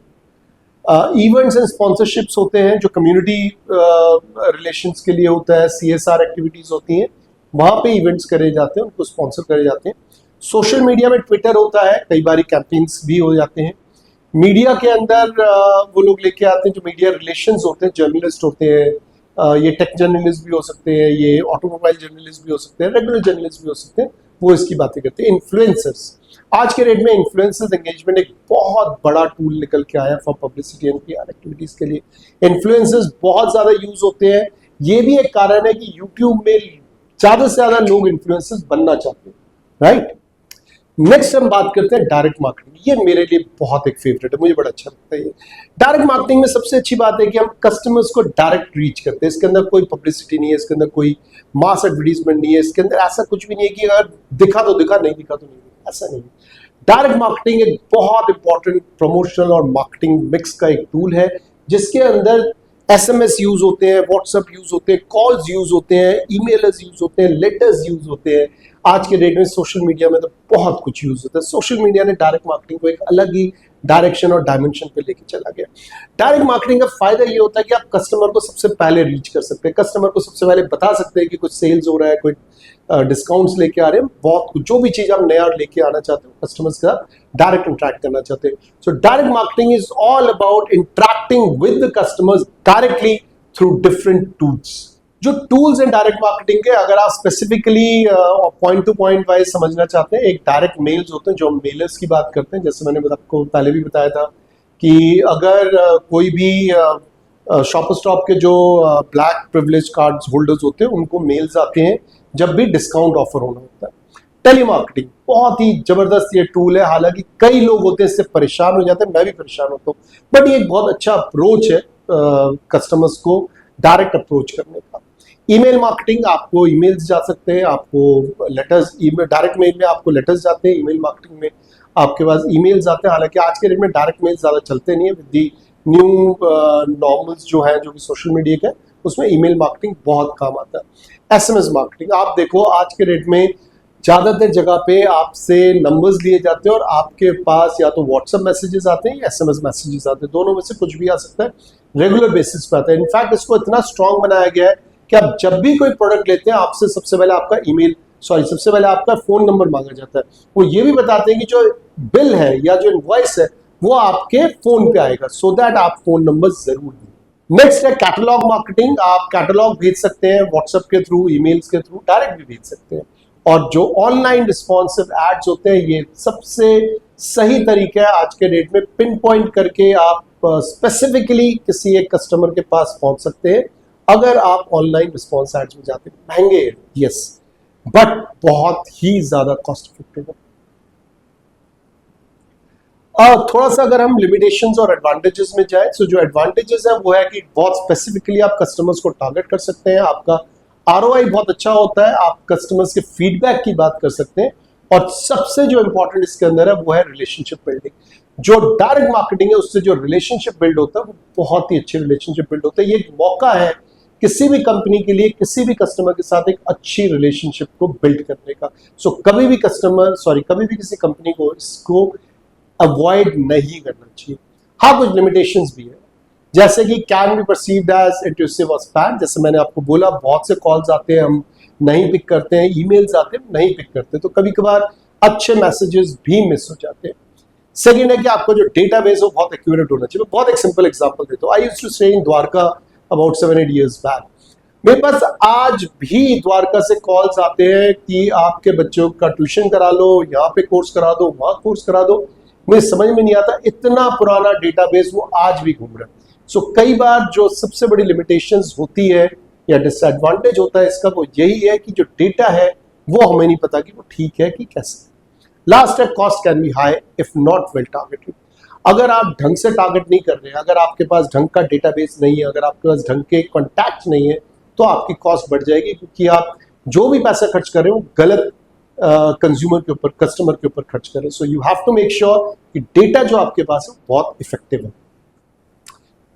इवेंट्स एंड स्पॉन्सरशिप्स होते हैं जो कम्युनिटी रिलेशंस के लिए होता है, CSR एक्टिविटीज होती हैं, वहाँ पे इवेंट्स करे जाते हैं, उनको स्पॉन्सर करे जाते हैं। सोशल मीडिया में ट्विटर होता है, कई बार कैंपेन्स भी हो जाते हैं। मीडिया के अंदर वो लोग लेके आते हैं जो मीडिया रिलेशंस होते हैं, जर्नलिस्ट होते हैं, ये टेक जर्नलिस्ट भी हो सकते हैं, ये ऑटोमोबाइल जर्नलिस्ट भी हो सकते हैं, रेगुलर जर्नलिस्ट भी हो सकते हैं, वो इसकी बातें करते हैं। इन्फ्लुएंसर्स, आज के डेट में इन्फ्लुएंसर्स एंगेजमेंट एक बहुत बड़ा टूल निकल के आया for publicity and PR activities के लिए। इन्फ्लुएंसर्स बहुत ज्यादा यूज होते हैं, ये भी एक कारण है कि यूट्यूब में ज्यादा से ज्यादा लोग इन्फ्लुएंसर्स बनना चाहते हैं, राइट। नेक्स्ट हम बात करते हैं डायरेक्ट मार्केटिंग। ये मेरे लिए बहुत एक फेवरेट है, मुझे बड़ा अच्छा लगता है। ये डायरेक्ट मार्केटिंग में सबसे अच्छी बात है कि हम कस्टमर्स को डायरेक्ट रीच करते हैं। इसके अंदर कोई पब्लिसिटी नहीं है, इसके अंदर कोई मास एडवर्टीजमेंट नहीं है, इसके अंदर ऐसा कुछ भी नहीं है कि अगर दिखा तो दिखा, नहीं दिखा तो नहीं, ऐसा नहीं। डायरेक्ट मार्केटिंग एक बहुत इंपॉर्टेंट प्रमोशनल और मार्केटिंग मिक्स का एक टूल है, जिसके अंदर SMS यूज होते हैं, व्हाट्सएप यूज होते हैं, कॉल्स यूज होते हैं, ईमेलर्स यूज होते हैं, लेटर्स यूज होते हैं। आज के डेट में सोशल मीडिया में तो बहुत कुछ यूज होता है। सोशल मीडिया ने डायरेक्ट मार्केटिंग को एक अलग ही डायरेक्शन और डायमेंशन पे लेके चला गया। डायरेक्ट मार्केटिंग का फायदा ये होता है कि आप कस्टमर को सबसे पहले रीच कर सकते हैं, कस्टमर को सबसे पहले बता सकते हैं कि कुछ सेल्स हो रहा है, कोई डिस्काउंट्स लेके आ रहे हैं, बहुत कुछ, जो भी चीज आप नया लेके आना चाहते हो कस्टमर्स के साथ डायरेक्ट इंटरेक्ट करना चाहते हैं। So direct marketing is all about interacting with the customers directly through different tools. जो टूल्स हैं डायरेक्ट मार्केटिंग के, अगर आप specifically point two point wise समझना चाहते हैं, एक डायरेक्ट मेल्स होते हैं जो हम मेलर्स की बात करते हैं। जैसे मैंने आपको पहले भी बताया था कि अगर कोई भी शॉपर स्टॉप के जो ब्लैक प्रिविलेज कार्ड्स होल्डर्स होते हैं, उनको मेल्स आते हैं जब भी डिस्काउंट ऑफर होना होता है। टेलीमार्केटिंग बहुत ही जबरदस्त ये टूल है, हालांकि कई लोग होते हैं इससे परेशान हो जाते हैं, मैं भी परेशान होता हूँ, बट ये एक बहुत अच्छा अप्रोच है कस्टमर्स को डायरेक्ट अप्रोच करने का। ईमेल मार्केटिंग, आपको ईमेल्स जा सकते हैं, आपको लेटर्स, ईमेल डायरेक्ट मेल में आपको लेटर्स जाते हैं, ईमेल मार्केटिंग में आपके पास ईमेल्स आते हैं। हालांकि आज के डेट में डायरेक्ट मेल ज्यादा चलते नहीं है, विद दी न्यू नॉर्मल्स जो है, जो कि सोशल मीडिया का, उसमें ईमेल मार्केटिंग बहुत काम आता है। SMS मार्केटिंग, आप देखो आज के डेट में ज्यादातर जगह पे आपसे नंबर्स लिए जाते हैं और आपके पास या तो व्हाट्सएप मैसेजेस आते हैं या SMS मैसेजेस आते हैं, दोनों में से कुछ भी आ सकता है, रेगुलर बेसिस पे आता है। इनफैक्ट इसको इतना स्ट्रॉन्ग बनाया गया है कि आप जब भी कोई प्रोडक्ट लेते हैं, आपसे सबसे पहले आपका सबसे पहले आपका फोन नंबर मांगा जाता है। वो ये भी बताते हैं कि जो बिल है या जो इनवॉइस है वो आपके फोन पे आएगा, सो दैट आप फोन नंबर जरूर दें। नेक्स्ट है कैटलॉग मार्केटिंग। आप कैटलॉग भेज सकते हैं व्हाट्सएप के थ्रू, ईमेल्स के थ्रू, डायरेक्ट भी भेज सकते हैं। और जो ऑनलाइन रिस्पॉन्सिव एड्स होते हैं, ये सबसे सही तरीका है आज के डेट में, पिन पॉइंट करके आप स्पेसिफिकली किसी एक कस्टमर के पास पहुंच सकते हैं अगर आप ऑनलाइन रिस्पॉन्स एड्स में जाते हैं। महंगे हैं, यस, बट बहुत ही ज्यादा कॉस्ट इफेक्टिव है। थोड़ा सा अगर हम लिमिटेशंस और एडवांटेजेस में जाए, तो जो एडवांटेजेस है वो है कि बहुत स्पेसिफिकली आप कस्टमर्स को टारगेट कर सकते हैं, आपका ROI बहुत अच्छा होता है, आप कस्टमर्स के फीडबैक की बात कर सकते हैं, और सबसे जो इंपॉर्टेंट इसके अंदर है वो है रिलेशनशिप बिल्डिंग। जो डायरेक्ट मार्केटिंग है उससे जो रिलेशनशिप बिल्ड होता है वो बहुत ही अच्छे रिलेशनशिप बिल्ड होते हैं। ये एक मौका है किसी भी कंपनी के लिए किसी भी कस्टमर के साथ एक अच्छी रिलेशनशिप को बिल्ड करने का। कभी भी कभी भी किसी कंपनी को इसको अवॉइड नहीं करना चाहिए। हाँ, कुछ लिमिटेशंस भी है, जैसे कि can be perceived as intrusive और स्पैम। जैसे मैंने आपको बोला, बहुत से कॉल्स आते हैं, हम नहीं पिक करते हैं, ईमेल्स आते हैं, नहीं पिक करते, तो कभी कभार अच्छे मैसेजेस भी मिस हो जाते हैं। सेकेंड है कि आपका जो डेटाबेस हो बहुत एक्यूरेट होना चाहिए। बहुत एक सिंपल एग्जांपल देता हूँ। I used to stay in Dwarka about 7-8 years back. मेरे पास आज भी द्वारका से कॉल्स आते हैं कि आपके बच्चों का ट्यूशन करा लो, यहाँ पे कोर्स करा दो, वहाँ कोर्स करा दो। मुझे समझ में नहीं आता, इतना पुराना डेटाबेस वो आज भी घूम रहा है। कई बार जो सबसे बड़ी लिमिटेशंस होती है या डिसएडवांटेज होता है इसका, वो यही है कि जो डेटा है वो हमें नहीं पता कि वो ठीक है कि कैसे। लास्ट है cost can be high if not well targeted. अगर आप ढंग से टारगेट नहीं कर रहे हैं, अगर आपके पास ढंग का डेटाबेस नहीं है, अगर आपके पास ढंग के कॉन्टैक्ट नहीं है, तो आपकी कॉस्ट बढ़ जाएगी, क्योंकि आप जो भी पैसा खर्च कर रहे हो गलत कंज्यूमर के ऊपर, कस्टमर के ऊपर खर्च कर रहे हो। So you have to make sure कि डेटा जो आपके पास है बहुत इफेक्टिव है।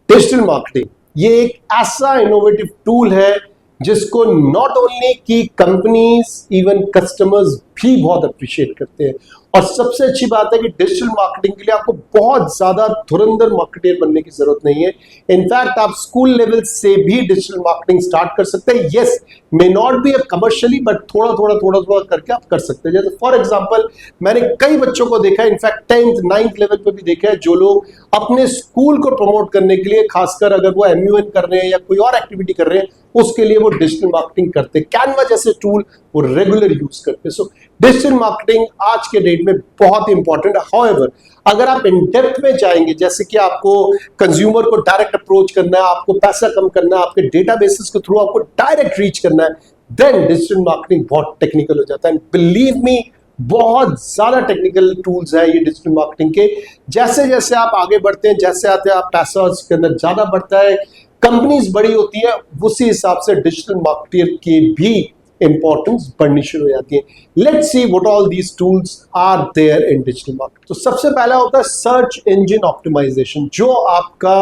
डिजिटल मार्केटिंग ये एक ऐसा इनोवेटिव टूल है जिसको नॉट ओनली की कंपनीज, इवन कस्टमर्स भी बहुत अप्रिशिएट करते हैं। और सबसे अच्छी बात है कि डिजिटल मार्केटिंग के लिए आपको बहुत ज्यादा धुरंधर मार्केटर बनने की जरूरत नहीं है। इनफैक्ट आप स्कूल लेवल से भी डिजिटल मार्केटिंग स्टार्ट कर सकते हैं। Yes, may not be a commercially, but थोड़ा थोड़ा करके आप कर सकते हैं। जैसे फॉर एग्जांपल मैंने कई बच्चों को देखा है, इनफैक्ट 10th 9th लेवल पे भी देखा है, जो लोग अपने स्कूल को प्रमोट करने के लिए, खासकर अगर वो MUN कर रहे हैं या कोई और एक्टिविटी कर रहे हैं, उसके लिए वो डिजिटल मार्केटिंग करते हैं। कैनवा जैसे टूल वो रेगुलर यूज करते हैं। सो डिजिटल मार्केटिंग आज के डेट में बहुत ही इंपॉर्टेंट है। हाउएवर, अगर आप इन डेप्थ में जाएंगे, जैसे कि आपको कंज्यूमर को डायरेक्ट अप्रोच करना है, आपको पैसा कम करना है, आपके डेटाबेसेस के थ्रू आपको डायरेक्ट रीच करना है, देन डिजिटल मार्केटिंग बहुत टेक्निकल हो जाता है। बिलीव मी, बहुत ज्यादा टेक्निकल टूल्स है ये डिजिटल मार्केटिंग के। जैसे जैसे आप आगे बढ़ते हैं, जैसे आते हैं आप, पैसा उसके अंदर ज्यादा बढ़ता है, कंपनीज बड़ी होती है, उसी हिसाब से डिजिटल मार्केटर की भी इंपॉर्टेंस बढ़नी शुरू हो जाती है। Let's see what all these tools are there in digital marketing. तो सबसे पहला होता है सर्च इंजन ऑप्टिमाइजेशन। जो आपका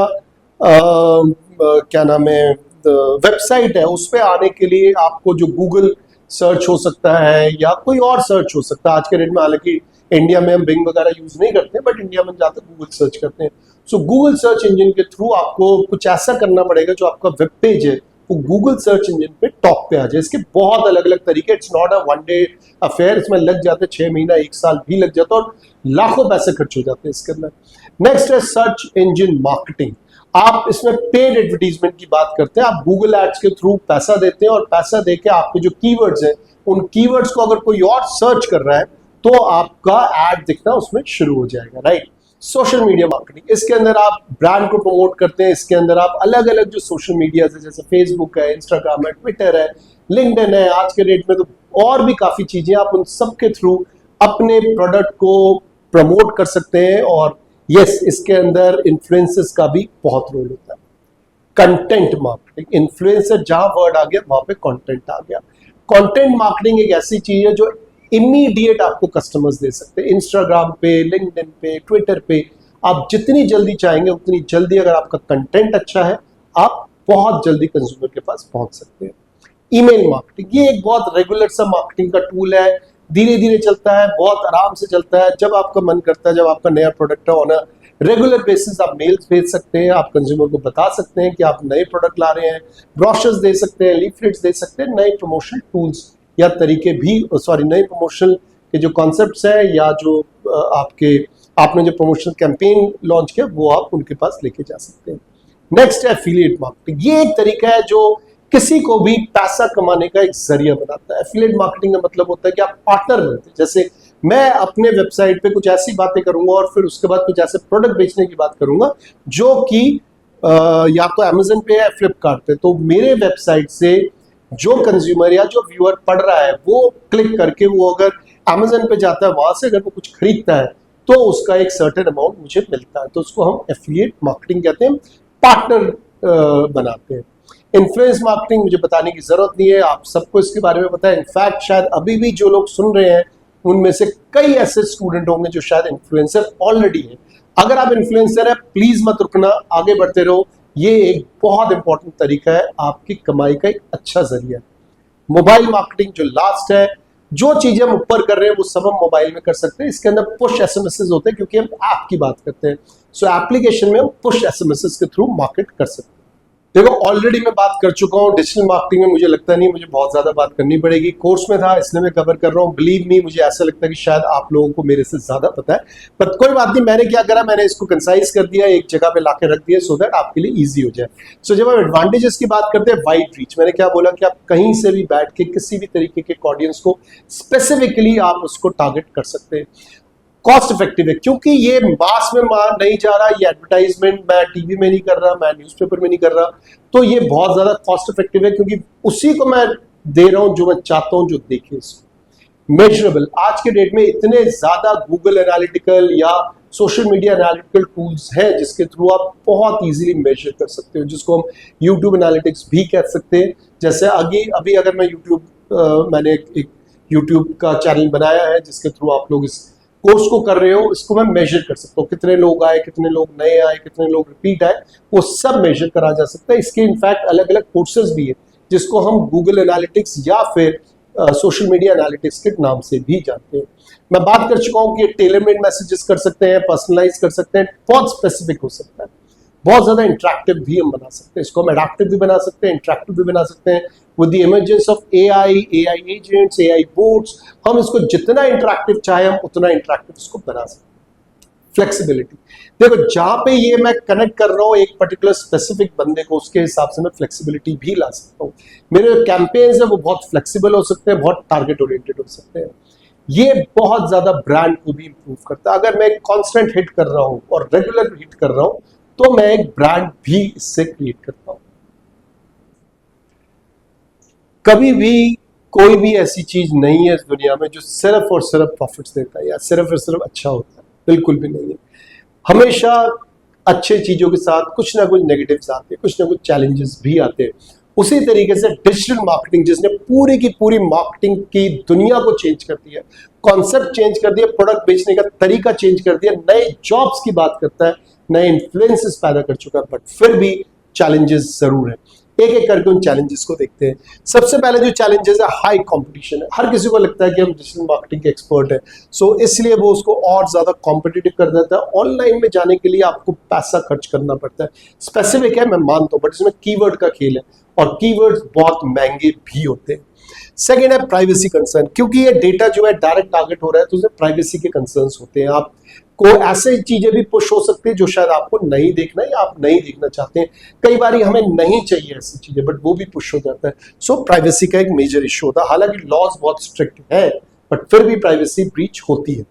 क्या नाम है, वेबसाइट है, उस पर आने के लिए आपको जो गूगल सर्च हो सकता है या कोई और सर्च हो सकता है। आज के डेट में हालांकि इंडिया में हम बिंग वगैरह यूज नहीं करते, बट इंडिया में ज्यादा गूगल सर्च करते हैं। सो गूगल सर्च इंजन के थ्रू आपको कुछ ऐसा करना पड़ेगा जो आपका वेब पेज है वो गूगल सर्च इंजन पे टॉप पे आ जाए। इसके बहुत अलग अलग तरीके, it's not a one day affair, इसमें लग जाते 6 महीना 1 साल भी लग जाता है और लाखों पैसे खर्च हो जाते हैं इसके अंदर। नेक्स्ट है सर्च इंजन मार्केटिंग। आप इसमें पेड एडवर्टीजमेंट की बात करते हैं। आप गूगल एड्स के थ्रू पैसा देते हैं और पैसा देके आपके जो कीवर्ड्स हैं, उन कीवर्ड्स को अगर कोई और सर्च कर रहा है तो आपका एड दिखना उसमें शुरू हो जाएगा, राइट। सोशल मीडिया मार्केटिंग, इसके अंदर आप ब्रांड को प्रमोट करते हैं। इसके अंदर आप अलग अलग जो सोशल मीडिया है, जैसे फेसबुक है, इंस्टाग्राम है, ट्विटर है, लिंक्डइन है, आज के डेट में तो और भी काफी चीजें, आप उन सब के थ्रू अपने प्रोडक्ट को प्रमोट कर सकते हैं। और यस, इसके अंदर इन्फ्लुएंसर्स का भी बहुत रोल होता है। कंटेंट मार्केटिंग, इन्फ्लुएंसर जहां वर्ड आ गया वहां पे कंटेंट आ गया। कंटेंट मार्केटिंग एक ऐसी चीज है जो इमीडिएट आपको कस्टमर्स दे सकते हैं। इंस्टाग्राम पे, लिंक्डइन पे, ट्विटर पे आप जितनी जल्दी चाहेंगे उतनी जल्दी, अगर आपका कंटेंट अच्छा है, आप बहुत जल्दी कंज्यूमर के पास पहुंच सकते हैं। ईमेल मार्केटिंग, ये एक बहुत रेगुलर सा मार्केटिंग का टूल है, धीरे धीरे चलता है, बहुत आराम से चलता है। जब आपका मन करता है, जब आपका नया प्रोडक्ट है, ऑन अ रेगुलर बेसिस आप मेल्स भेज सकते हैं, आप कंज्यूमर को बता सकते हैं कि आप नए प्रोडक्ट ला रहे हैं, ब्रोशर्स दे सकते हैं, लीफलेट्स दे सकते हैं, नए प्रमोशनल टूल्स या तरीके भी, सॉरी, नए प्रमोशनल के जो कॉन्सेप्ट्स हैं या जो आपने जो प्रमोशनल कैंपेन लॉन्च किया वो आप उनके पास लेके जा सकते हैं। नेक्स्ट है एफिलिएट मार्केटिंग। ये एक तरीका है जो किसी को भी पैसा कमाने का एक जरिया बनाता है। एफिलिएट मार्केटिंग का मतलब होता है कि आप पार्टनर बनते हैं। जैसे मैं अपने वेबसाइट पे कुछ ऐसी बातें करूंगा और फिर उसके बाद कुछ ऐसे प्रोडक्ट बेचने की बात करूंगा जो कि या तो अमेजन पे या फ्लिपकार्ट पे, तो मेरे वेबसाइट से जो कंज्यूमर या जो व्यूअर पढ़ रहा है वो क्लिक करके वो अगर अमेजन पे जाता है, वहां से अगर वो कुछ खरीदता है तो उसका एक सर्टेन अमाउंट मुझे मिलता है। तो उसको हम एफिलिएट मार्केटिंग कहते हैं, पार्टनर बनाते हैं। इन्फ्लुएंस मार्केटिंग मुझे बताने की जरूरत नहीं है, आप सबको इसके बारे में पता है। इनफैक्ट शायद अभी भी जो लोग सुन रहे हैं उनमें से कई ऐसे स्टूडेंट होंगे जो शायद इन्फ्लुएंसर ऑलरेडी है। अगर आप इन्फ्लुएंसर है, प्लीज मत रुकना, आगे बढ़ते रहो। ये एक बहुत इंपॉर्टेंट तरीका है, आपकी कमाई का एक अच्छा जरिया है। मोबाइल मार्केटिंग जो लास्ट है, जो चीजें हम ऊपर कर रहे हैं वो सब हम मोबाइल में कर सकते हैं। इसके अंदर पुश एसएमएस होते हैं क्योंकि हम ऐप की बात करते हैं। सो एप्लीकेशन में हम पुश एसएमएस के थ्रू मार्केट कर सकते हैं। देखो, ऑलरेडी मैं बात कर चुका हूँ डिजिटल मार्केटिंग में, मुझे लगता नहीं मुझे बहुत ज्यादा बात करनी पड़ेगी। कोर्स में था इसलिए मैं कवर कर रहा हूँ। बिलीव मी, मुझे ऐसा लगता है कि शायद आप लोगों को मेरे से ज्यादा पता है, पर कोई बात नहीं। मैंने क्या करा, मैंने इसको कंसाइज कर दिया, एक जगह पे लाके रख दिया सो दैट आपके लिए ईजी हो जाए। सो जब हम एडवांटेजेस की बात करते हैं, वाइड रीच, मैंने क्या बोला कि आप कहीं से भी बैठ के किसी भी तरीके के ऑडियंस को स्पेसिफिकली आप उसको टारगेट कर सकते हैं। कॉस्ट इफेक्टिव है क्योंकि ये मास में नहीं जा रहा, ये एडवर्टाइजमेंट मैं टीवी में नहीं कर रहा, मैं न्यूज़पेपर में नहीं कर रहा, तो ये बहुत ज्यादा कॉस्ट इफेक्टिव है क्योंकि उसी को मैं दे रहा हूं जो मैं चाहता हूं जो देखे इसको। मेजरेबल, आज के डेट में इतने ज्यादा गूगल एनालिटिकल या सोशल मीडिया एनालिटिकल टूल्स हैं जिसके थ्रू आप बहुत इजीली मेजर कर सकते हो, जिसको हम यूट्यूब एनालिटिक्स भी कह सकते हैं। जैसे अभी अगर मैं मैंने एक यूट्यूब का चैनल बनाया है जिसके थ्रू आप लोग इस कोर्स को कर रहे हो, इसको मैं मेजर कर सकता हूँ, कितने लोग आए, कितने लोग नए आए, कितने लोग रिपीट आए, वो सब मेजर करा जा सकता है। इसके इनफैक्ट अलग अलग कोर्सेज भी है जिसको हम गूगल एनालिटिक्स या फिर सोशल मीडिया एनालिटिक्स के नाम से भी जानते हैं। मैं बात कर चुका हूं कि टेलर मेड मैसेजेस कर सकते हैं, पर्सनलाइज कर सकते हैं, बहुत स्पेसिफिक हो सकता है, बहुत ज्यादा इंटरेक्टिव भी हम बना सकते हैं, इसको हम एडेप्टिव भी बना सकते हैं, इंटरेक्टिव भी बना सकते हैं। With the emergence of AI agents, AI boats, हम इसको जितना इंटरेक्टिव चाहे हम उतना इंटरेक्टिव इसको बना सकते हैं। फ्लेक्सिबिलिटी, देखो जहां पे ये मैं कनेक्ट कर रहा हूँ एक पर्टिकुलर स्पेसिफिक बंदे को, उसके हिसाब से मैं फ्लेक्सिबिलिटी भी ला सकता हूँ। मेरे कैंपेन्स है वो बहुत फ्लेक्सिबल हो सकते हैं, बहुत टारगेट ओरिएंटेड हो सकते हैं। ये बहुत ज्यादा ब्रांड को भी इंप्रूव करता है। अगर मैं कॉन्स्टेंट हिट कर रहा हूँ और रेगुलर हिट कर रहा हूँ तो मैं एक ब्रांड भी इससे क्रिएट करता हूं। कभी भी कोई भी ऐसी चीज नहीं है इस दुनिया में जो सिर्फ और सिर्फ प्रॉफिट्स देता है या सिर्फ और सिर्फ अच्छा होता है, बिल्कुल भी नहीं है। हमेशा अच्छे चीजों के साथ कुछ ना कुछ नेगेटिव्स आते हैं, कुछ ना कुछ चैलेंजेस भी आते हैं। उसी तरीके से डिजिटल मार्केटिंग, जिसने पूरी की पूरी मार्केटिंग की दुनिया को चेंज कर दिया, कॉन्सेप्ट चेंज कर दिया, प्रोडक्ट बेचने का तरीका चेंज कर दिया, नए जॉब्स की बात करता है, नए इन्फ्लुएंसेस पैदा कर चुका है, बट फिर भी चैलेंजेस जरूर है। एक एक करके उन चैलेंजेस को देखते हैं। सबसे पहले जो चैलेंजेस है, हाई कंपटीशन है। हर किसी को लगता है कि हम डिजिटल मार्केटिंग के एक्सपर्ट है, सो इसलिए वो उसको और ज्यादा कॉम्पिटिटिव कर देता है। ऑनलाइन में जाने के लिए आपको पैसा खर्च करना पड़ता है, स्पेसिफिक है मैं मानता हूं, बट इसमें कीवर्ड का खेल है और कीवर्ड्स बहुत महंगे भी होते हैं। सेकेंड है प्राइवेसी कंसर्न, क्योंकि ये डेटा जो है डायरेक्ट टारगेट हो रहा है तो उसमें प्राइवेसी के कंसर्न्स होते हैं। आपको ऐसे चीजें भी पुश हो सकती है जो शायद आपको नहीं देखना या आप नहीं देखना चाहते हैं। कई बार हमें नहीं चाहिए ऐसी चीजें, बट वो भी पुश हो जाता है। सो प्राइवेसी का एक मेजर इशू होता है। हालांकि लॉज बहुत स्ट्रिक्ट है, बट फिर भी प्राइवेसी ब्रीच होती है।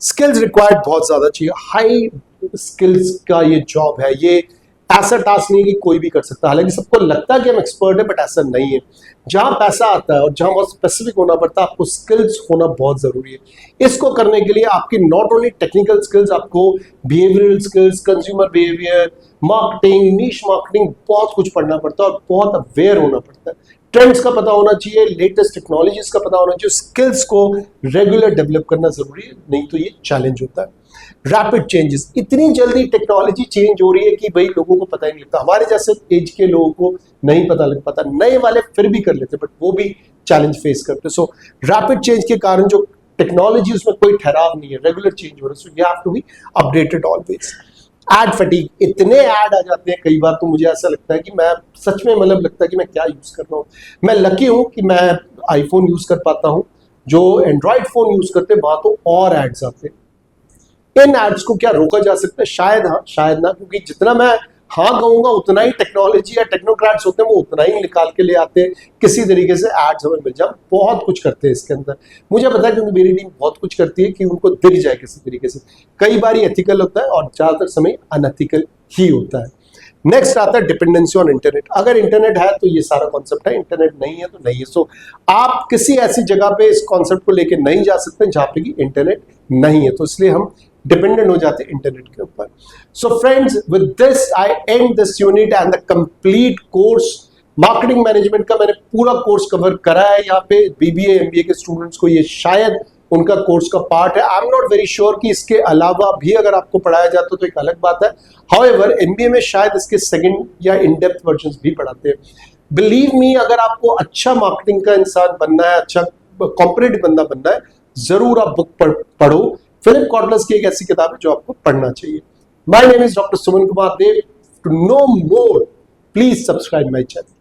स्किल्स रिक्वायर्ड बहुत ज्यादा चाहिए, हाई स्किल्स का ये जॉब है। ये ऐसा टास्क नहीं है कि कोई भी कर सकता। हालांकि सबको लगता है कि हम एक्सपर्ट है, बट ऐसा नहीं है। जहां पैसा आता है और जहां बहुत स्पेसिफिक होना पड़ता है, आपको स्किल्स होना बहुत जरूरी है। इसको करने के लिए आपकी नॉट ओनली टेक्निकल स्किल्स, आपको behavioural skills, consumer behaviour, marketing, niche marketing, बहुत कुछ पढ़ना पड़ता है और बहुत अवेयर होना पड़ता है। ट्रेंड्स का पता होना चाहिए, लेटेस्ट टेक्नोलॉजीज का पता होना चाहिए, स्किल्स को रेगुलर डेवलप करना जरूरी है, नहीं तो ये चैलेंज होता है। रैपिड चेंजेस, इतनी जल्दी टेक्नोलॉजी चेंज हो रही है कि भाई लोगों को पता ही नहीं लगता। हमारे जैसे एज के लोगों को नहीं पता लग पाता, नए वाले फिर भी कर लेते, बट वो भी चैलेंज फेस करते। सो रैपिड चेंज के कारण जो टेक्नोलॉजी, उसमें कोई ठहराव नहीं है, रेगुलर चेंज हो रहा है। So you have to be updated always. Ad fatigue, इतने ऐड आ जाते हैं कई बार तो मुझे ऐसा लगता है कि मैं सच में, मतलब लगता है कि मैं क्या यूज कर रहा हूँ। मैं लकी हूँ कि मैं आईफोन यूज कर पाता हूँ, जो एंड्रॉइड फोन यूज करते हैं वहां तो और एड्स आते हैं। इन एड्स को क्या रोका जा सकता है? शायद हाँ, शायद ना, क्योंकि जितना मैं हाँ कहूंगा उतना ही टेक्नोलॉजी या टेक्नोक्रेट्स होते हैं वो उतना ही निकाल के ले आते हैं, किसी तरीके से एड्स हमें मिल जाए। बहुत कुछ करते हैं इसके अंदर, मुझे पता है, क्योंकि मेरी टीम बहुत कुछ करती है कि उनको दिख जाए किसी तरीके से। कई बार ये एथिकल होता है और ज्यादातर समय अनएथिकल ही होता है। नेक्स्ट आता है डिपेंडेंसी ऑन इंटरनेट। अगर इंटरनेट है तो ये सारा कॉन्सेप्ट है, इंटरनेट नहीं है तो नहीं है। सो आप किसी ऐसी जगह पे इस कॉन्सेप्ट को लेके नहीं जा सकते जहां पे कि इंटरनेट नहीं है, तो इसलिए हम डिपेंडेंट हो जाते हैं इंटरनेट के ऊपर। So friends, with this I and this unit and the complete course. Marketing management का मैंने पूरा कोर्स कवर करा है यहाँ पे। बीबीए एमबीए के स्टूडेंट्स को ये शायद उनका कोर्स का पार्ट है। I am not very sure कि इसके अलावा भी अगर आपको पढ़ाया जाता तो एक अलग बात है। हाउएवर एमबीए में शायद इसके सेकंड या इन डेप्थ वर्जन्स भी पढ़ाते हैं। बिलीव मी, अगर आपको अच्छा मार्केटिंग का इंसान बनना है, अच्छा कॉर्पोरेट बंदा बनना है, जरूर आप बुक पढ़ो। फिलिप कॉटलर्स की एक ऐसी किताब है जो आपको पढ़ना चाहिए। My name is doctor Suman Kumar Dev. To know more, please subscribe my channel.